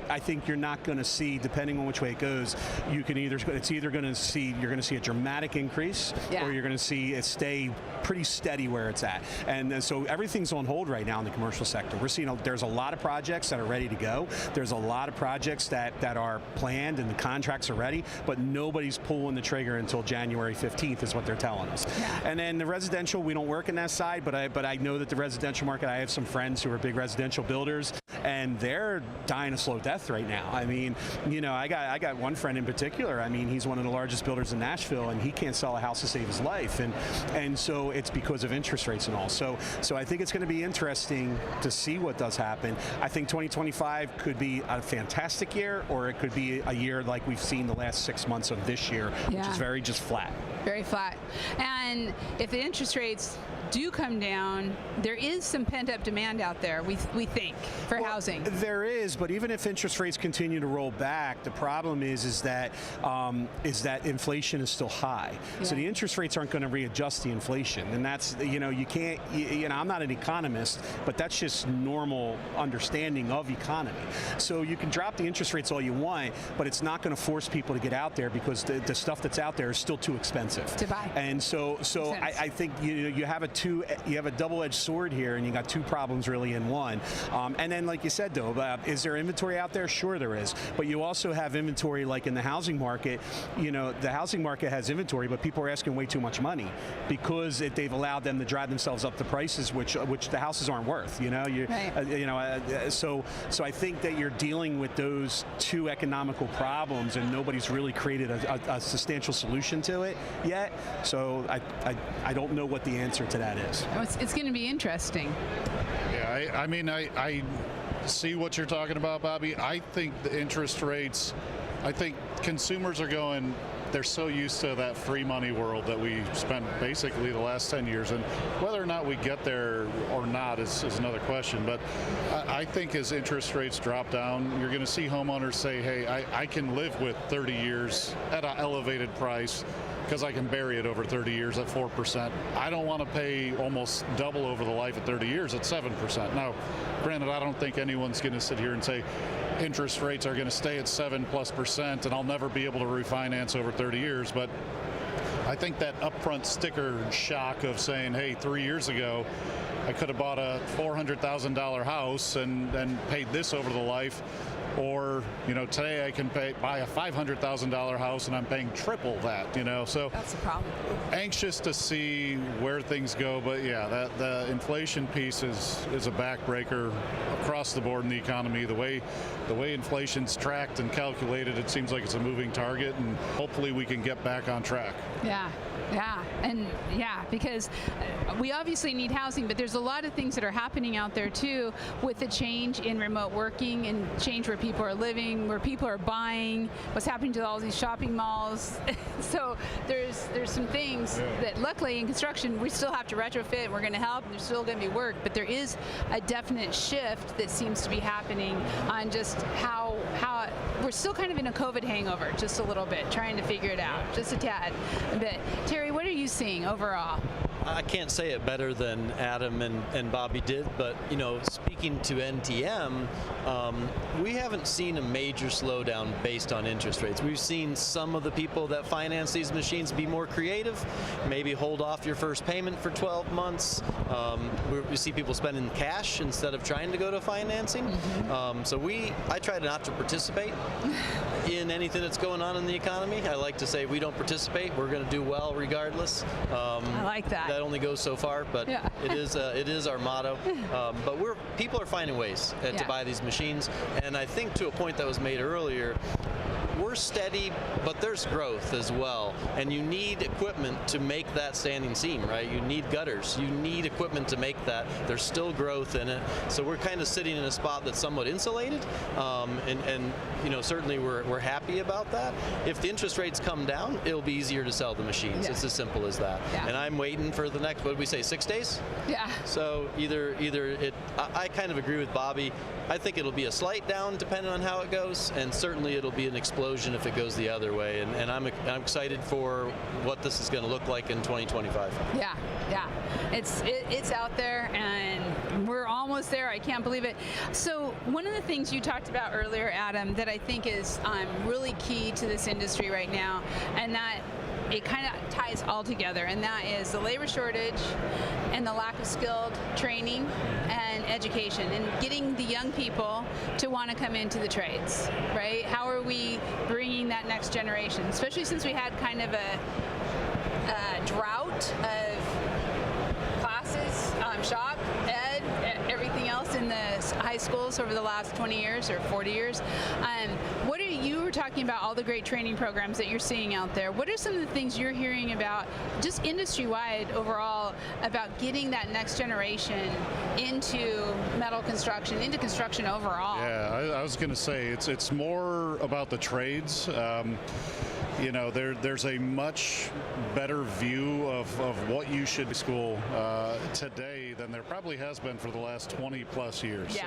Speaker 4: I think you're not going to see, depending on which way it goes, you're going to see a dramatic increase, or you're going to see it stay pretty steady where it's at. And so everything's on hold right now in the commercial sector. We're seeing there's a lot of projects that are ready to go. There's a lot of projects that are planned and the contracts are ready, but nobody's pulling the trigger until January 15th is what they're telling us. Yeah. And then the residential, we don't work in that side, but I know that the residential market, I have some friends who are big residential builders, and they're dying a slow death right now. I mean, you know, I got one friend in particular. I mean, he's one of the largest builders in Nashville, and he can't sell a house to save his life, and so it's because of interest rates and all. So I think it's going to be interesting to see what does happen. I think 2025 could be a fantastic year, or it could be a year like we've seen the last 6 months of this year, which is very just flat.
Speaker 1: Very flat. And if the interest rates do come down, there is some pent-up demand out there, we think, for housing.
Speaker 4: There is, but even if interest rates continue to roll back, the problem is that inflation is still high. Yeah. So the interest rates aren't going to readjust the inflation, and that's, you know, you can't, you know, I'm not an economist, but that's just normal understanding of economy. So you can drop the interest rates all you want, but it's not going to force people to get out there because the stuff that's out there is still too expensive
Speaker 1: to buy.
Speaker 4: And so I think you have a double-edged sword here, and you got two problems really in one. And then, like you said, though, is there inventory out there? Sure, there is. But you also have inventory, like in the housing market. You know, the housing market has inventory, but people are asking way too much money because they've allowed them to drive themselves up the prices, which the houses aren't worth. You know, so I think that you're dealing with those two economical problems, and nobody's really created a substantial solution to it yet. So I don't know what the answer to that is.
Speaker 1: It's going to be interesting.
Speaker 3: Yeah, I mean, I see what you're talking about, Bobby. I think the interest rates, I think consumers are going, they're so used to that free money world that we spent basically the last 10 years. And whether or not we get there or not is another question. But I think as interest rates drop down, you're going to see homeowners say, hey, I can live with 30 years at an elevated price. because I can bury it over 30 years at 4%. I don't want to pay almost double over the life at 30 years at 7%. Now, granted, I don't think anyone's going to sit here and say interest rates are going to stay at 7+% and I'll never be able to refinance over 30 years, but I think that upfront sticker shock of saying, hey, 3 years ago, I could have bought a $400,000 house and paid this over the life, or today I can buy a $500,000 house and I'm paying triple that. So
Speaker 1: that's the problem. Anxious
Speaker 3: to see where things go, but yeah, the inflation piece is a backbreaker across the board in the economy. The way inflation's tracked and calculated, it seems like it's a moving target, and hopefully we can get back on track.
Speaker 1: Because we obviously need housing, but there's a lot of things that are happening out there too, with the change in remote working and change where people are living, where people are buying, what's happening to all these shopping malls. So there's some things that luckily in construction we still have to retrofit, and we're going to help, and there's still going to be work, but there is a definite shift that seems to be happening on just how we're still kind of in a COVID hangover, just a little bit, trying to figure it out, just a tad. But Terry, what are you seeing overall?
Speaker 2: I can't say it better than Adam and Bobby did, but speaking to NTM, we haven't seen a major slowdown based on interest rates. We've seen some of the people that finance these machines be more creative, maybe hold off your first payment for 12 months. We see people spending cash instead of trying to go to financing. I try not to participate in anything that's going on in the economy. I like to say, if we don't participate, we're going to do well regardless.
Speaker 1: I like that.
Speaker 2: That only goes so far, but it is our motto. But people are finding ways to buy these machines, and I think to a point that was made earlier, we're steady, but there's growth as well, and you need equipment to make that standing seam, right? You need gutters, you need equipment to make that. There's still growth in it, so we're kind of sitting in a spot that's somewhat insulated, and certainly we're happy about that. If the interest rates come down, it'll be easier to sell the machines. It's as simple as that. And I'm waiting for the next, what did we say, 6 days? So I kind of agree with Bobby. I think it'll be a slight down depending on how it goes, and certainly it'll be an explosion if it goes the other way. And I'm excited for what this is going to look like in 2025. It's
Speaker 1: out there, and we're almost there. I can't believe it. So one of the things you talked about earlier, Adam, that I think is really key to this industry right now, and that it kind of ties all together, and that is the labor shortage and the lack of skilled training and education, and getting the young people to want to come into the trades, right? How are we bringing that next generation, especially since we had kind of a drought of classes, shop, ed, everything else in the high schools over the last 20 years or 40 years. You were talking about all the great training programs that you're seeing out there. What are some of the things you're hearing about, just industry-wide overall, about getting that next generation into metal construction, into construction overall?
Speaker 3: Yeah, I was going to say, it's more about the trades. There's a much better view of what you should school today than there probably has been for the last 20 plus years.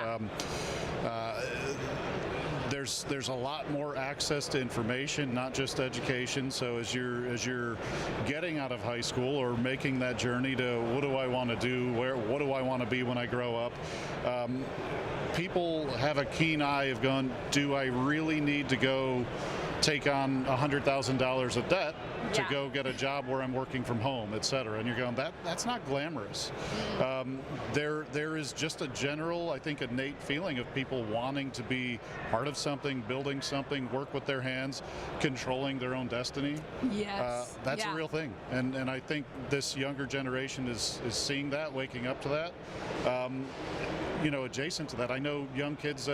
Speaker 3: There's a lot more access to information, not just education. So as you're getting out of high school or making that journey to what do I want to do, what do I want to be when I grow up, people have a keen eye of going, do I really need to go take on $100,000 of debt to go get a job where I'm working from home, et cetera? And you're going, that's not glamorous. There is just a general, I think, innate feeling of people wanting to be part of something, building something, work with their hands, controlling their own destiny. That's a real thing. And I think this younger generation is seeing that, waking up to that. Adjacent to that, I know young kids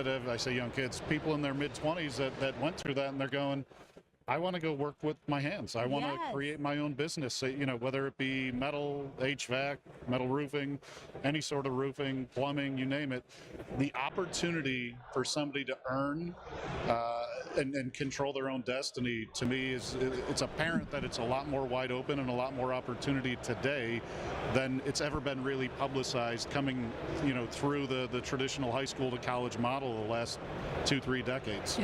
Speaker 3: people in their mid-20s that went through that, and they're going, I want to go work with my hands. I want to create my own business, whether it be metal, HVAC, metal roofing, any sort of roofing, plumbing, you name it. The opportunity for somebody to earn and control their own destiny, to me, it's apparent that it's a lot more wide open and a lot more opportunity today than it's ever been really publicized coming, through the traditional high school to college model the last 2-3 decades.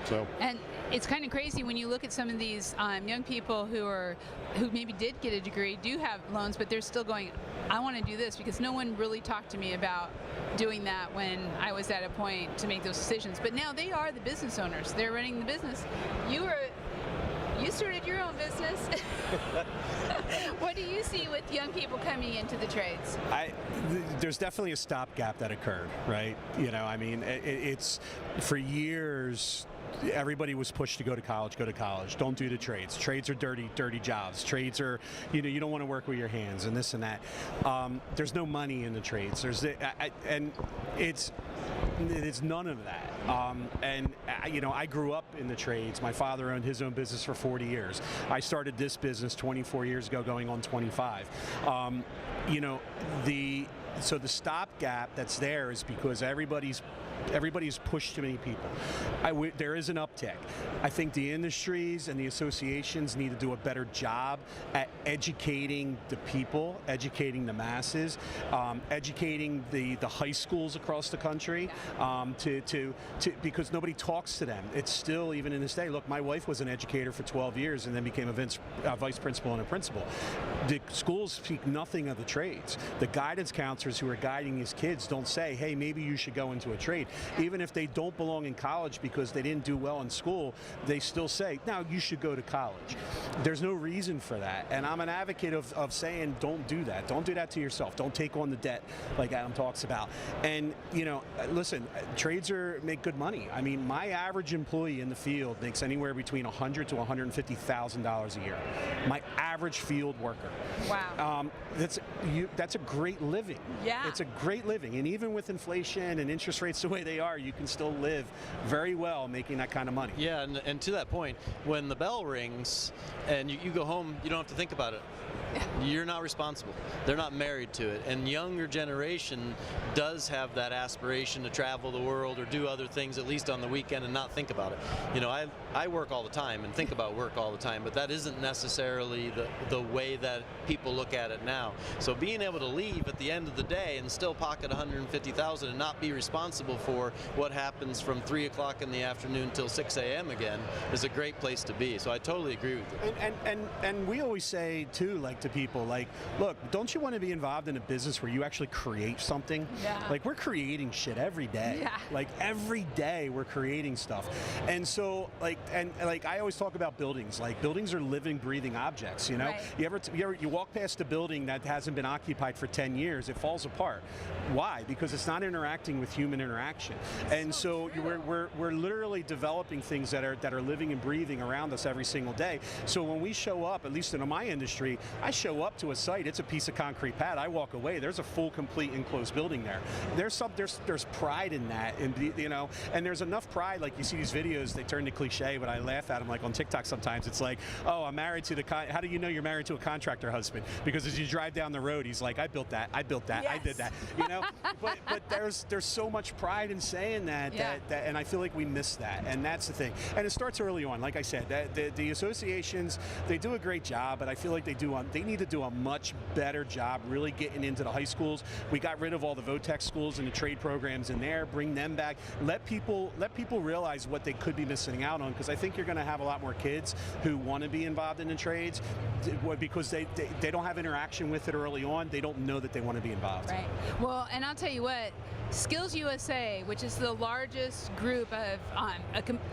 Speaker 1: So. And it's kind of crazy when you look at some of these young people who maybe did get a degree, do have loans, but they're still going, I want to do this because no one really talked to me about doing that when I was at a point to make those decisions. But now they are the business owners. They're running the business. You started your own business. What do you see with young people coming into the trades?
Speaker 4: There's definitely a stopgap that occurred, right? You know, I mean, it's for years. Everybody was pushed to go to college, don't do the trades. Trades are dirty jobs. Trades are, you don't want to work with your hands and this and that. There's no money in the trades. And it's none of that. I grew up in the trades. My father owned his own business for 40 years. I started this business 24 years ago, going on 25. So the stopgap that's there is because everybody's pushed too many people. There is an uptick. I think the industries and the associations need to do a better job at educating the people, educating the masses, educating the high schools across the country, because nobody talks to them. It's still, even in this day, look, my wife was an educator for 12 years and then became a vice principal and a principal. The schools speak nothing of the trades. The guidance counselors who are guiding these kids don't say, hey, maybe you should go into a trade. Even if they don't belong in college because they didn't do well in school, they still say, now you should go to college. There's no reason for that. And I'm an advocate of saying, don't do that. Don't do that to yourself. Don't take on the debt like Adam talks about. And, listen, trades make good money. I mean, my average employee in the field makes anywhere between $100,000 to $150,000 a year. My average field worker.
Speaker 1: Wow.
Speaker 4: That's a great living.
Speaker 1: Yeah.
Speaker 4: It's a great living. And even with inflation and interest rates the way they are, you can still live very well making that kind of money.
Speaker 2: Yeah, and to that point, when the bell rings and you go home, you don't have to think about it. You're not responsible. They're not married to it. And younger generation does have that aspiration to travel the world or do other things, at least on the weekend, and not think about it. I work all the time and think about work all the time, but that isn't necessarily the way that people look at it now. So being able to leave at the end of the day and still pocket $150,000 and not be responsible for what happens from 3 o'clock in the afternoon till 6 a.m. again is a great place to be. So I totally agree with you.
Speaker 4: And we always say too, to people, look, don't you want to be involved in a business where you actually create something?
Speaker 1: Yeah.
Speaker 4: We're creating shit every day.
Speaker 1: Yeah.
Speaker 4: Every day we're creating stuff. And so I always talk about buildings. Buildings are living, breathing objects,
Speaker 1: Right.
Speaker 4: You walk past a building that hasn't been occupied for 10 years, it falls apart. Why? Because it's not interacting with human interaction. And so we're literally developing things that are living and breathing around us every single day. So when we show up, at least in my industry, I show up to a site, it's a piece of concrete pad, I walk away, there's a full, complete, enclosed building there. There's pride in that, and there's enough pride, you see these videos, they turn to cliche, but I laugh at them, on TikTok sometimes, it's oh, I'm married to how do you know you're married to a contractor husband? Because as you drive down the road, he's like, I built that,
Speaker 1: yes.
Speaker 4: I did that, but there's so much pride in saying that, and I feel like we miss that, and that's the thing. And it starts early on, like I said, the associations, they do a great job, but I feel like they need to do a much better job really getting into the high schools. We got rid of all the VOTEC schools and the trade programs in there, bring them back, let people realize what they could be missing out on, because I think you're going to have a lot more kids who want to be involved in the trades because they don't have interaction with it early on. They don't know that they want to be involved.
Speaker 1: Right. Well, and I'll tell you what, Skills USA, which is the largest group of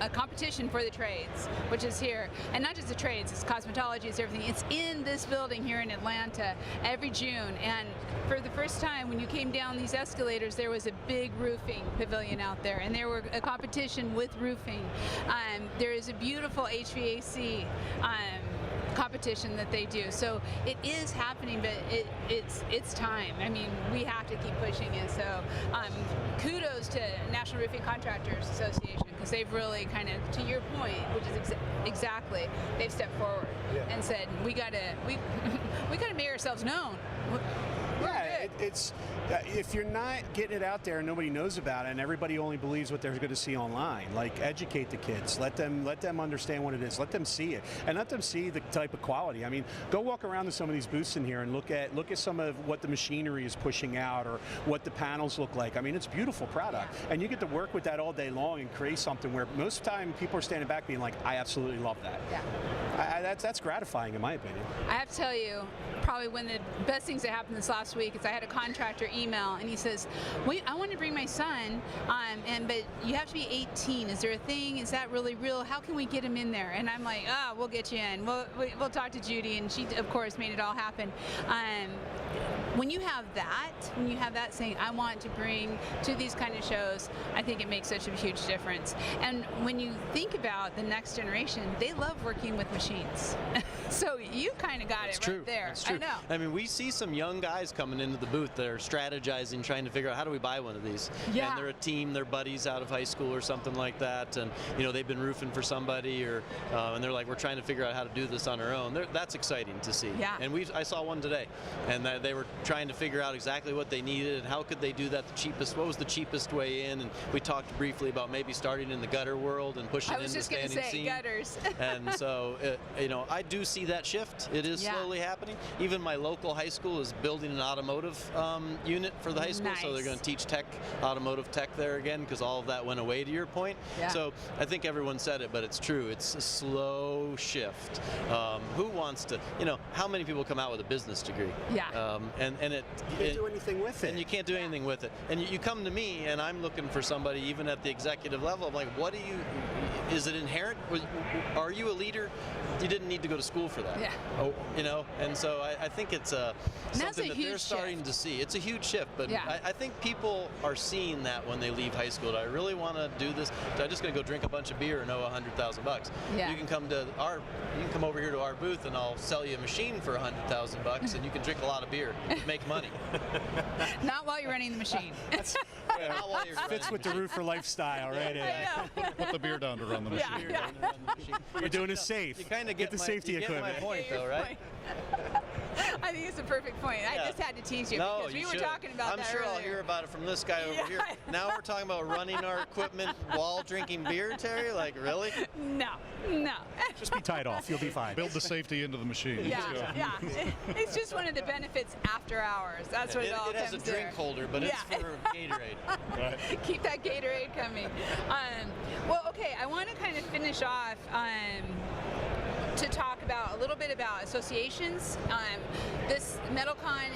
Speaker 1: a competition for the trades, which is here, and not just the trades, it's cosmetology, it's everything. It's in this building here in Atlanta every June, and for the first time when you came down these escalators, there was a big roofing pavilion out there, and there were a competition with roofing. There is a beautiful HVAC competition that they do. So it is happening, but it's time. I mean, we have to keep pushing it. So kudos to National Roofing Contractors Association, because they've really kind of, to your point, which is exactly, they've stepped forward and said, we gotta make ourselves known. We're good.
Speaker 4: it's if you're not getting it out there and nobody knows about it, and everybody only believes what they're going to see online, like educate the kids, let them understand what it is, let them see it, and let them see the type of quality. I mean, go walk around to some of these booths in here and look at some of what the machinery is pushing out or what the panels look like. I mean, it's a beautiful product, and you get to work with that all day long and create something where most of the time people are standing back being like, I absolutely love that.
Speaker 1: Yeah.
Speaker 4: That's gratifying in my opinion.
Speaker 1: I have to tell you, probably one of the best things that happened this last week is I had a contractor email, and he says, I want to bring my son, but you have to be 18. Is there a thing? Is that really real? How can we get him in there? And I'm like, we'll get you in. We'll talk to Judy, and she, of course, made it all happen. When you have that saying, I want to bring to these kind of shows, I think it makes such a huge difference. And when you think about the next generation, they love working with machines. So you kind of got it right there.
Speaker 2: That's true.
Speaker 1: I know.
Speaker 2: I mean, we see some young guys coming into the booth that are strategizing, trying to figure out how do we buy one of these.
Speaker 1: Yeah.
Speaker 2: And they're a team, they're buddies out of high school or something like that, and they've been roofing for somebody, or and they're like, we're trying to figure out how to do this on our own. That's exciting to see.
Speaker 1: Yeah.
Speaker 2: And I saw one today, and they were trying to figure out exactly what they needed and how could they do that the cheapest. What was the cheapest way in? And we talked briefly about maybe starting in the gutter world and pushing into standing seam.
Speaker 1: I was just going to say gutters.
Speaker 2: And so, I do see that shift. It is slowly happening. Even my local high school is building an automotive unit for the high school, so they're going to teach automotive tech there again, because all of that went away, to your point.
Speaker 1: Yeah.
Speaker 2: So I think everyone said it, but it's true. It's a slow shift. Who wants to, how many people come out with a business degree?
Speaker 1: Yeah.
Speaker 2: And
Speaker 4: you can't do anything with it.
Speaker 2: And you can't do anything with it. And you come to me, and I'm looking for somebody, even at the executive level. I'm like, is it inherent? Are you a leader? You didn't need to go to school for that.
Speaker 1: Yeah.
Speaker 2: And so I think it's something that they're starting to see. It's a huge shift, but I think people are seeing that when they leave high school. Do I really want to do this? I'm just going to go drink a bunch of beer and owe $100,000.
Speaker 1: Yeah.
Speaker 2: You can come over here to our booth, and I'll sell you a machine for $100,000, and you can drink a lot of beer and make money.
Speaker 1: Not while you're running the machine.
Speaker 2: Not while you're
Speaker 4: Fits with the roofer lifestyle, right?
Speaker 1: I know.
Speaker 3: Put the beer down to run the machine.
Speaker 1: Yeah.
Speaker 4: You're doing it safe.
Speaker 2: You kind of
Speaker 4: get the safety equipment.
Speaker 2: Get my point, though, right?
Speaker 1: I think it's a perfect point. I just had to tease you because we were talking about that
Speaker 2: I'm sure
Speaker 1: earlier.
Speaker 2: I'll hear about it from this guy over here. Now we're talking about running our equipment while drinking beer, Terry? Like, really?
Speaker 1: No.
Speaker 4: Just be tied off. You'll be fine.
Speaker 3: Build the safety into the machine.
Speaker 1: Yeah. It's just one of the benefits after hours. That's what it all comes
Speaker 2: to. It has a drink holder, but it's for Gatorade.
Speaker 3: Right.
Speaker 1: Keep that Gatorade coming. I want to kind of finish off to talk about a little bit about associations. This MetalCon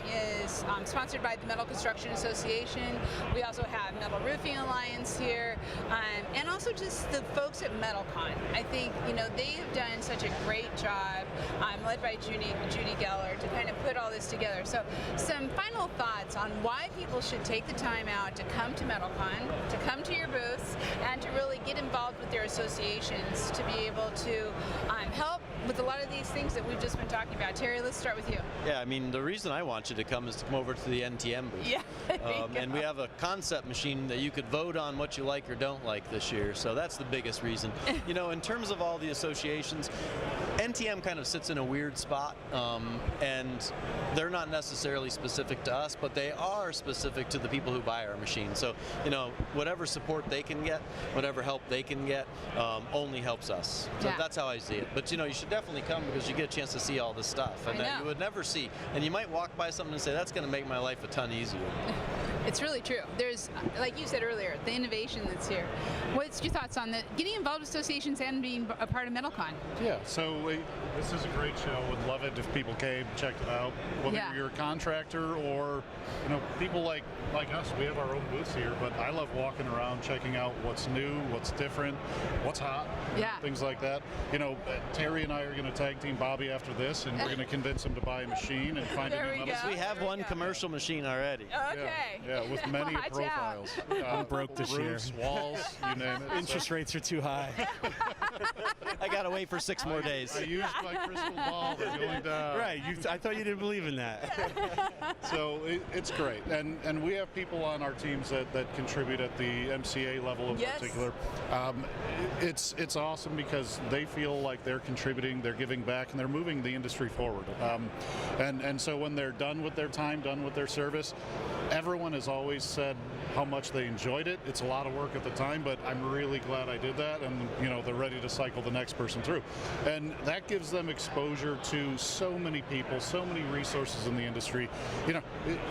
Speaker 1: is sponsored by the Metal Construction Association. We also have Metal Roofing Alliance here, and also just the folks at MetalCon. I think they've done such a great job, led by Judy Geller, to kind of put all this together. So, some final thoughts on why people should take the time out to come to MetalCon, to come to your booths, and to really get involved with their associations to be able to help with a lot of these things that we've just been talking about. Terry, let's start with you.
Speaker 2: Yeah, I mean, the reason I want you to come is to come over to the NTM booth.
Speaker 1: Yeah.
Speaker 2: And we have a concept machine that you could vote on what you like or don't like this year. So that's the biggest reason. In terms of all the associations, NTM kind of sits in a weird spot, and they're not necessarily specific to us, but they are specific to the people who buy our machine. So, whatever support they can get, whatever help they can get, only helps us. So that's how I see it. But, you should definitely come because you get a chance to see all this stuff, and that you would never see. And you might walk by something and say, that's going to make my life a ton easier.
Speaker 1: It's really true. There's, like you said earlier, the innovation that's here. What's your thoughts on getting involved with associations and being a part of MetalCon?
Speaker 3: Yeah, so this is a great show. Would love it if people came, checked it out. Whether you're a contractor or people like us, we have our own booths here. But I love walking around, checking out what's new, what's different, what's hot, things like that. Terry and I are going to tag team Bobby after this, and we're going to convince him to buy a machine and find a new metal.
Speaker 2: We have one commercial machine already.
Speaker 1: Okay.
Speaker 3: Yeah, with many profiles.
Speaker 4: I'm broke this
Speaker 3: roofs,
Speaker 4: year.
Speaker 3: walls, you name it.
Speaker 4: Interest rates are too high.
Speaker 2: I got to wait for 6 more days.
Speaker 3: I used my crystal ball. They're going down.
Speaker 4: Right. I thought you didn't believe believe in that.
Speaker 3: So it's great, and we have people on our teams that contribute at the MCA level in particular. It's awesome because they feel like they're contributing, they're giving back, and they're moving the industry forward. And so when they're done with their time, done with their service, everyone has always said how much they enjoyed it. It's a lot of work at the time, but I'm really glad I did that, and they're ready to cycle the next person through. And that gives them exposure to so many people, so many resources in the industry.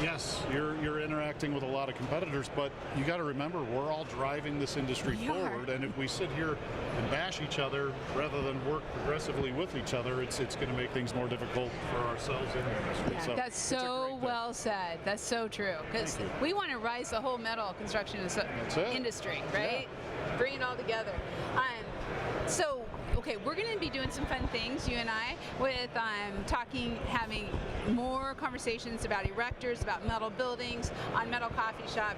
Speaker 3: Yes, you're interacting with a lot of competitors, but you got to remember, we're all driving this industry forward, and if we sit here and bash each other rather than work progressively with each other, it's going to make things more difficult for ourselves in the industry.
Speaker 1: Yeah,
Speaker 3: so
Speaker 1: that's so well said. That's so true, because we want to rise the whole metal construction industry, right? Yeah. Bring it all together. Okay, we're going to be doing some fun things, you and I, with having more conversations about erectors, about metal buildings on Metal Coffee Shop.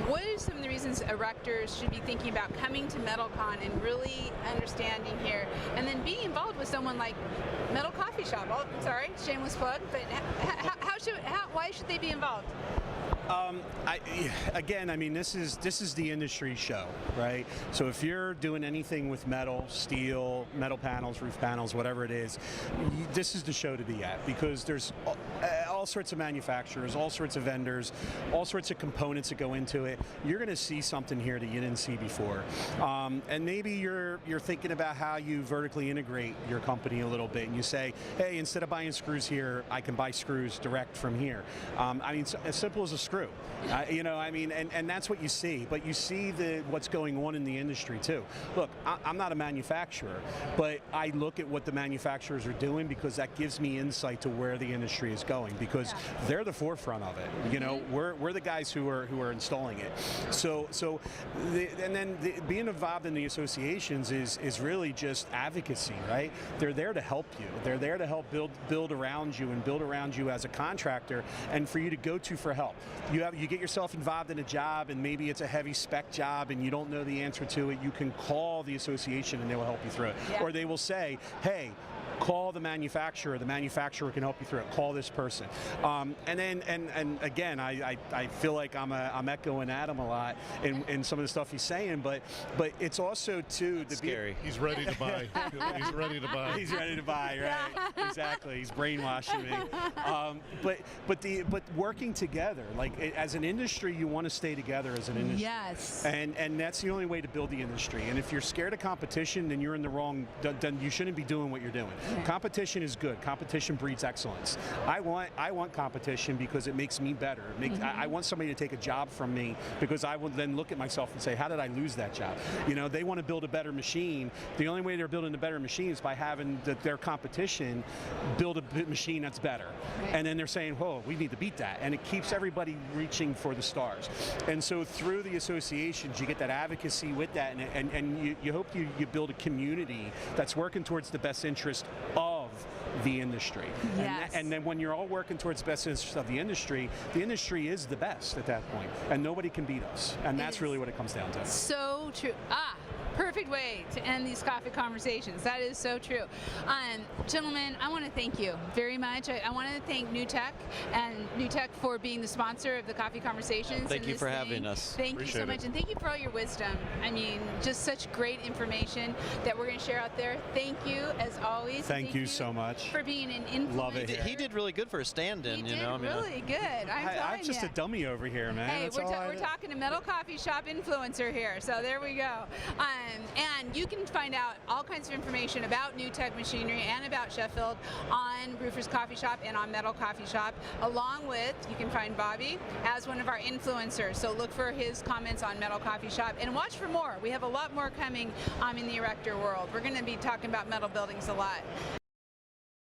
Speaker 1: What are some of the reasons erectors should be thinking about coming to MetalCon and really understanding here, and then being involved with someone like Metal Coffee Shop? Oh, sorry, shameless plug, but why should they be involved?
Speaker 4: This is the industry show, right? So if you're doing anything with metal, steel, metal panels, roof panels, whatever it is, this is the show to be at, because there's all sorts of manufacturers, all sorts of vendors, all sorts of components that go into it. You're going to see something here that you didn't see before, and maybe you're thinking about how you vertically integrate your company a little bit, and you say, hey, instead of buying screws here, I can buy screws direct from here. As simple as a screw. And that's what you see. But you see what's going on in the industry too. Look, I'm not a manufacturer, but I look at what the manufacturers are doing, because that gives me insight to where the industry is going, because they're the forefront of it. We're the guys who are installing it. Being involved in the associations is really just advocacy, right? They're there to help you. They're there to help build around you and build around you as a contractor, and for you to go to for help. You get yourself involved in a job, and maybe it's a heavy spec job and you don't know the answer to it, you can call the association and they will help you through it. Yeah. Or they will say, hey, call the manufacturer can help you through it, call this person. And again, I feel like I'm echoing Adam a lot in some of the stuff he's saying, but it's also too
Speaker 2: scary.
Speaker 3: He's ready to buy. He's ready to buy.
Speaker 4: He's ready to buy, right? Exactly. He's brainwashing me. But working together, like as an industry, you want to stay together as an industry.
Speaker 1: Yes.
Speaker 4: And that's the only way to build the industry. And if you're scared of competition, then you're in the wrong. Then you shouldn't be doing what you're doing. Competition is good. Competition breeds excellence. I want competition because it makes me better. I want somebody to take a job from me, because I will then look at myself and say, how did I lose that job? They want to build a better machine. The only way they're building a better machine is by having their competition build a machine that's better. Right. And then they're saying, whoa, we need to beat that. And it keeps everybody reaching for the stars. And so through the associations, you get that advocacy with that, and you hope you build a community that's working towards the best interest of the industry.
Speaker 1: Yes.
Speaker 4: And then when you're all working towards the best interest of the industry is the best at that point, and nobody can beat us. And that's really what it comes down to.
Speaker 1: So true. Perfect way to end these coffee conversations. That is so true. Gentlemen, I want to thank you very much. I want to thank NewTek and NewTek for being the sponsor of the coffee conversations.
Speaker 2: Thank you for having us.
Speaker 1: Thank you so much, and thank you for all your wisdom. Just such great information that we're going to share out there. Thank you, as always.
Speaker 4: Thank you so much
Speaker 1: for being an influencer.
Speaker 4: Love it.
Speaker 2: He did really good for a stand-in.
Speaker 1: He did really good.
Speaker 4: I'm just a dummy over here, man.
Speaker 1: Hey, we're talking to Metal Coffee Shop influencer here, so there we go. And you can find out all kinds of information about NewTek Machinery and about Sheffield on Roofers Coffee Shop and on Metal Coffee Shop, along with, you can find Bobby as one of our influencers. So look for his comments on Metal Coffee Shop and watch for more. We have a lot more coming in the erector world. We're going to be talking about metal buildings a lot.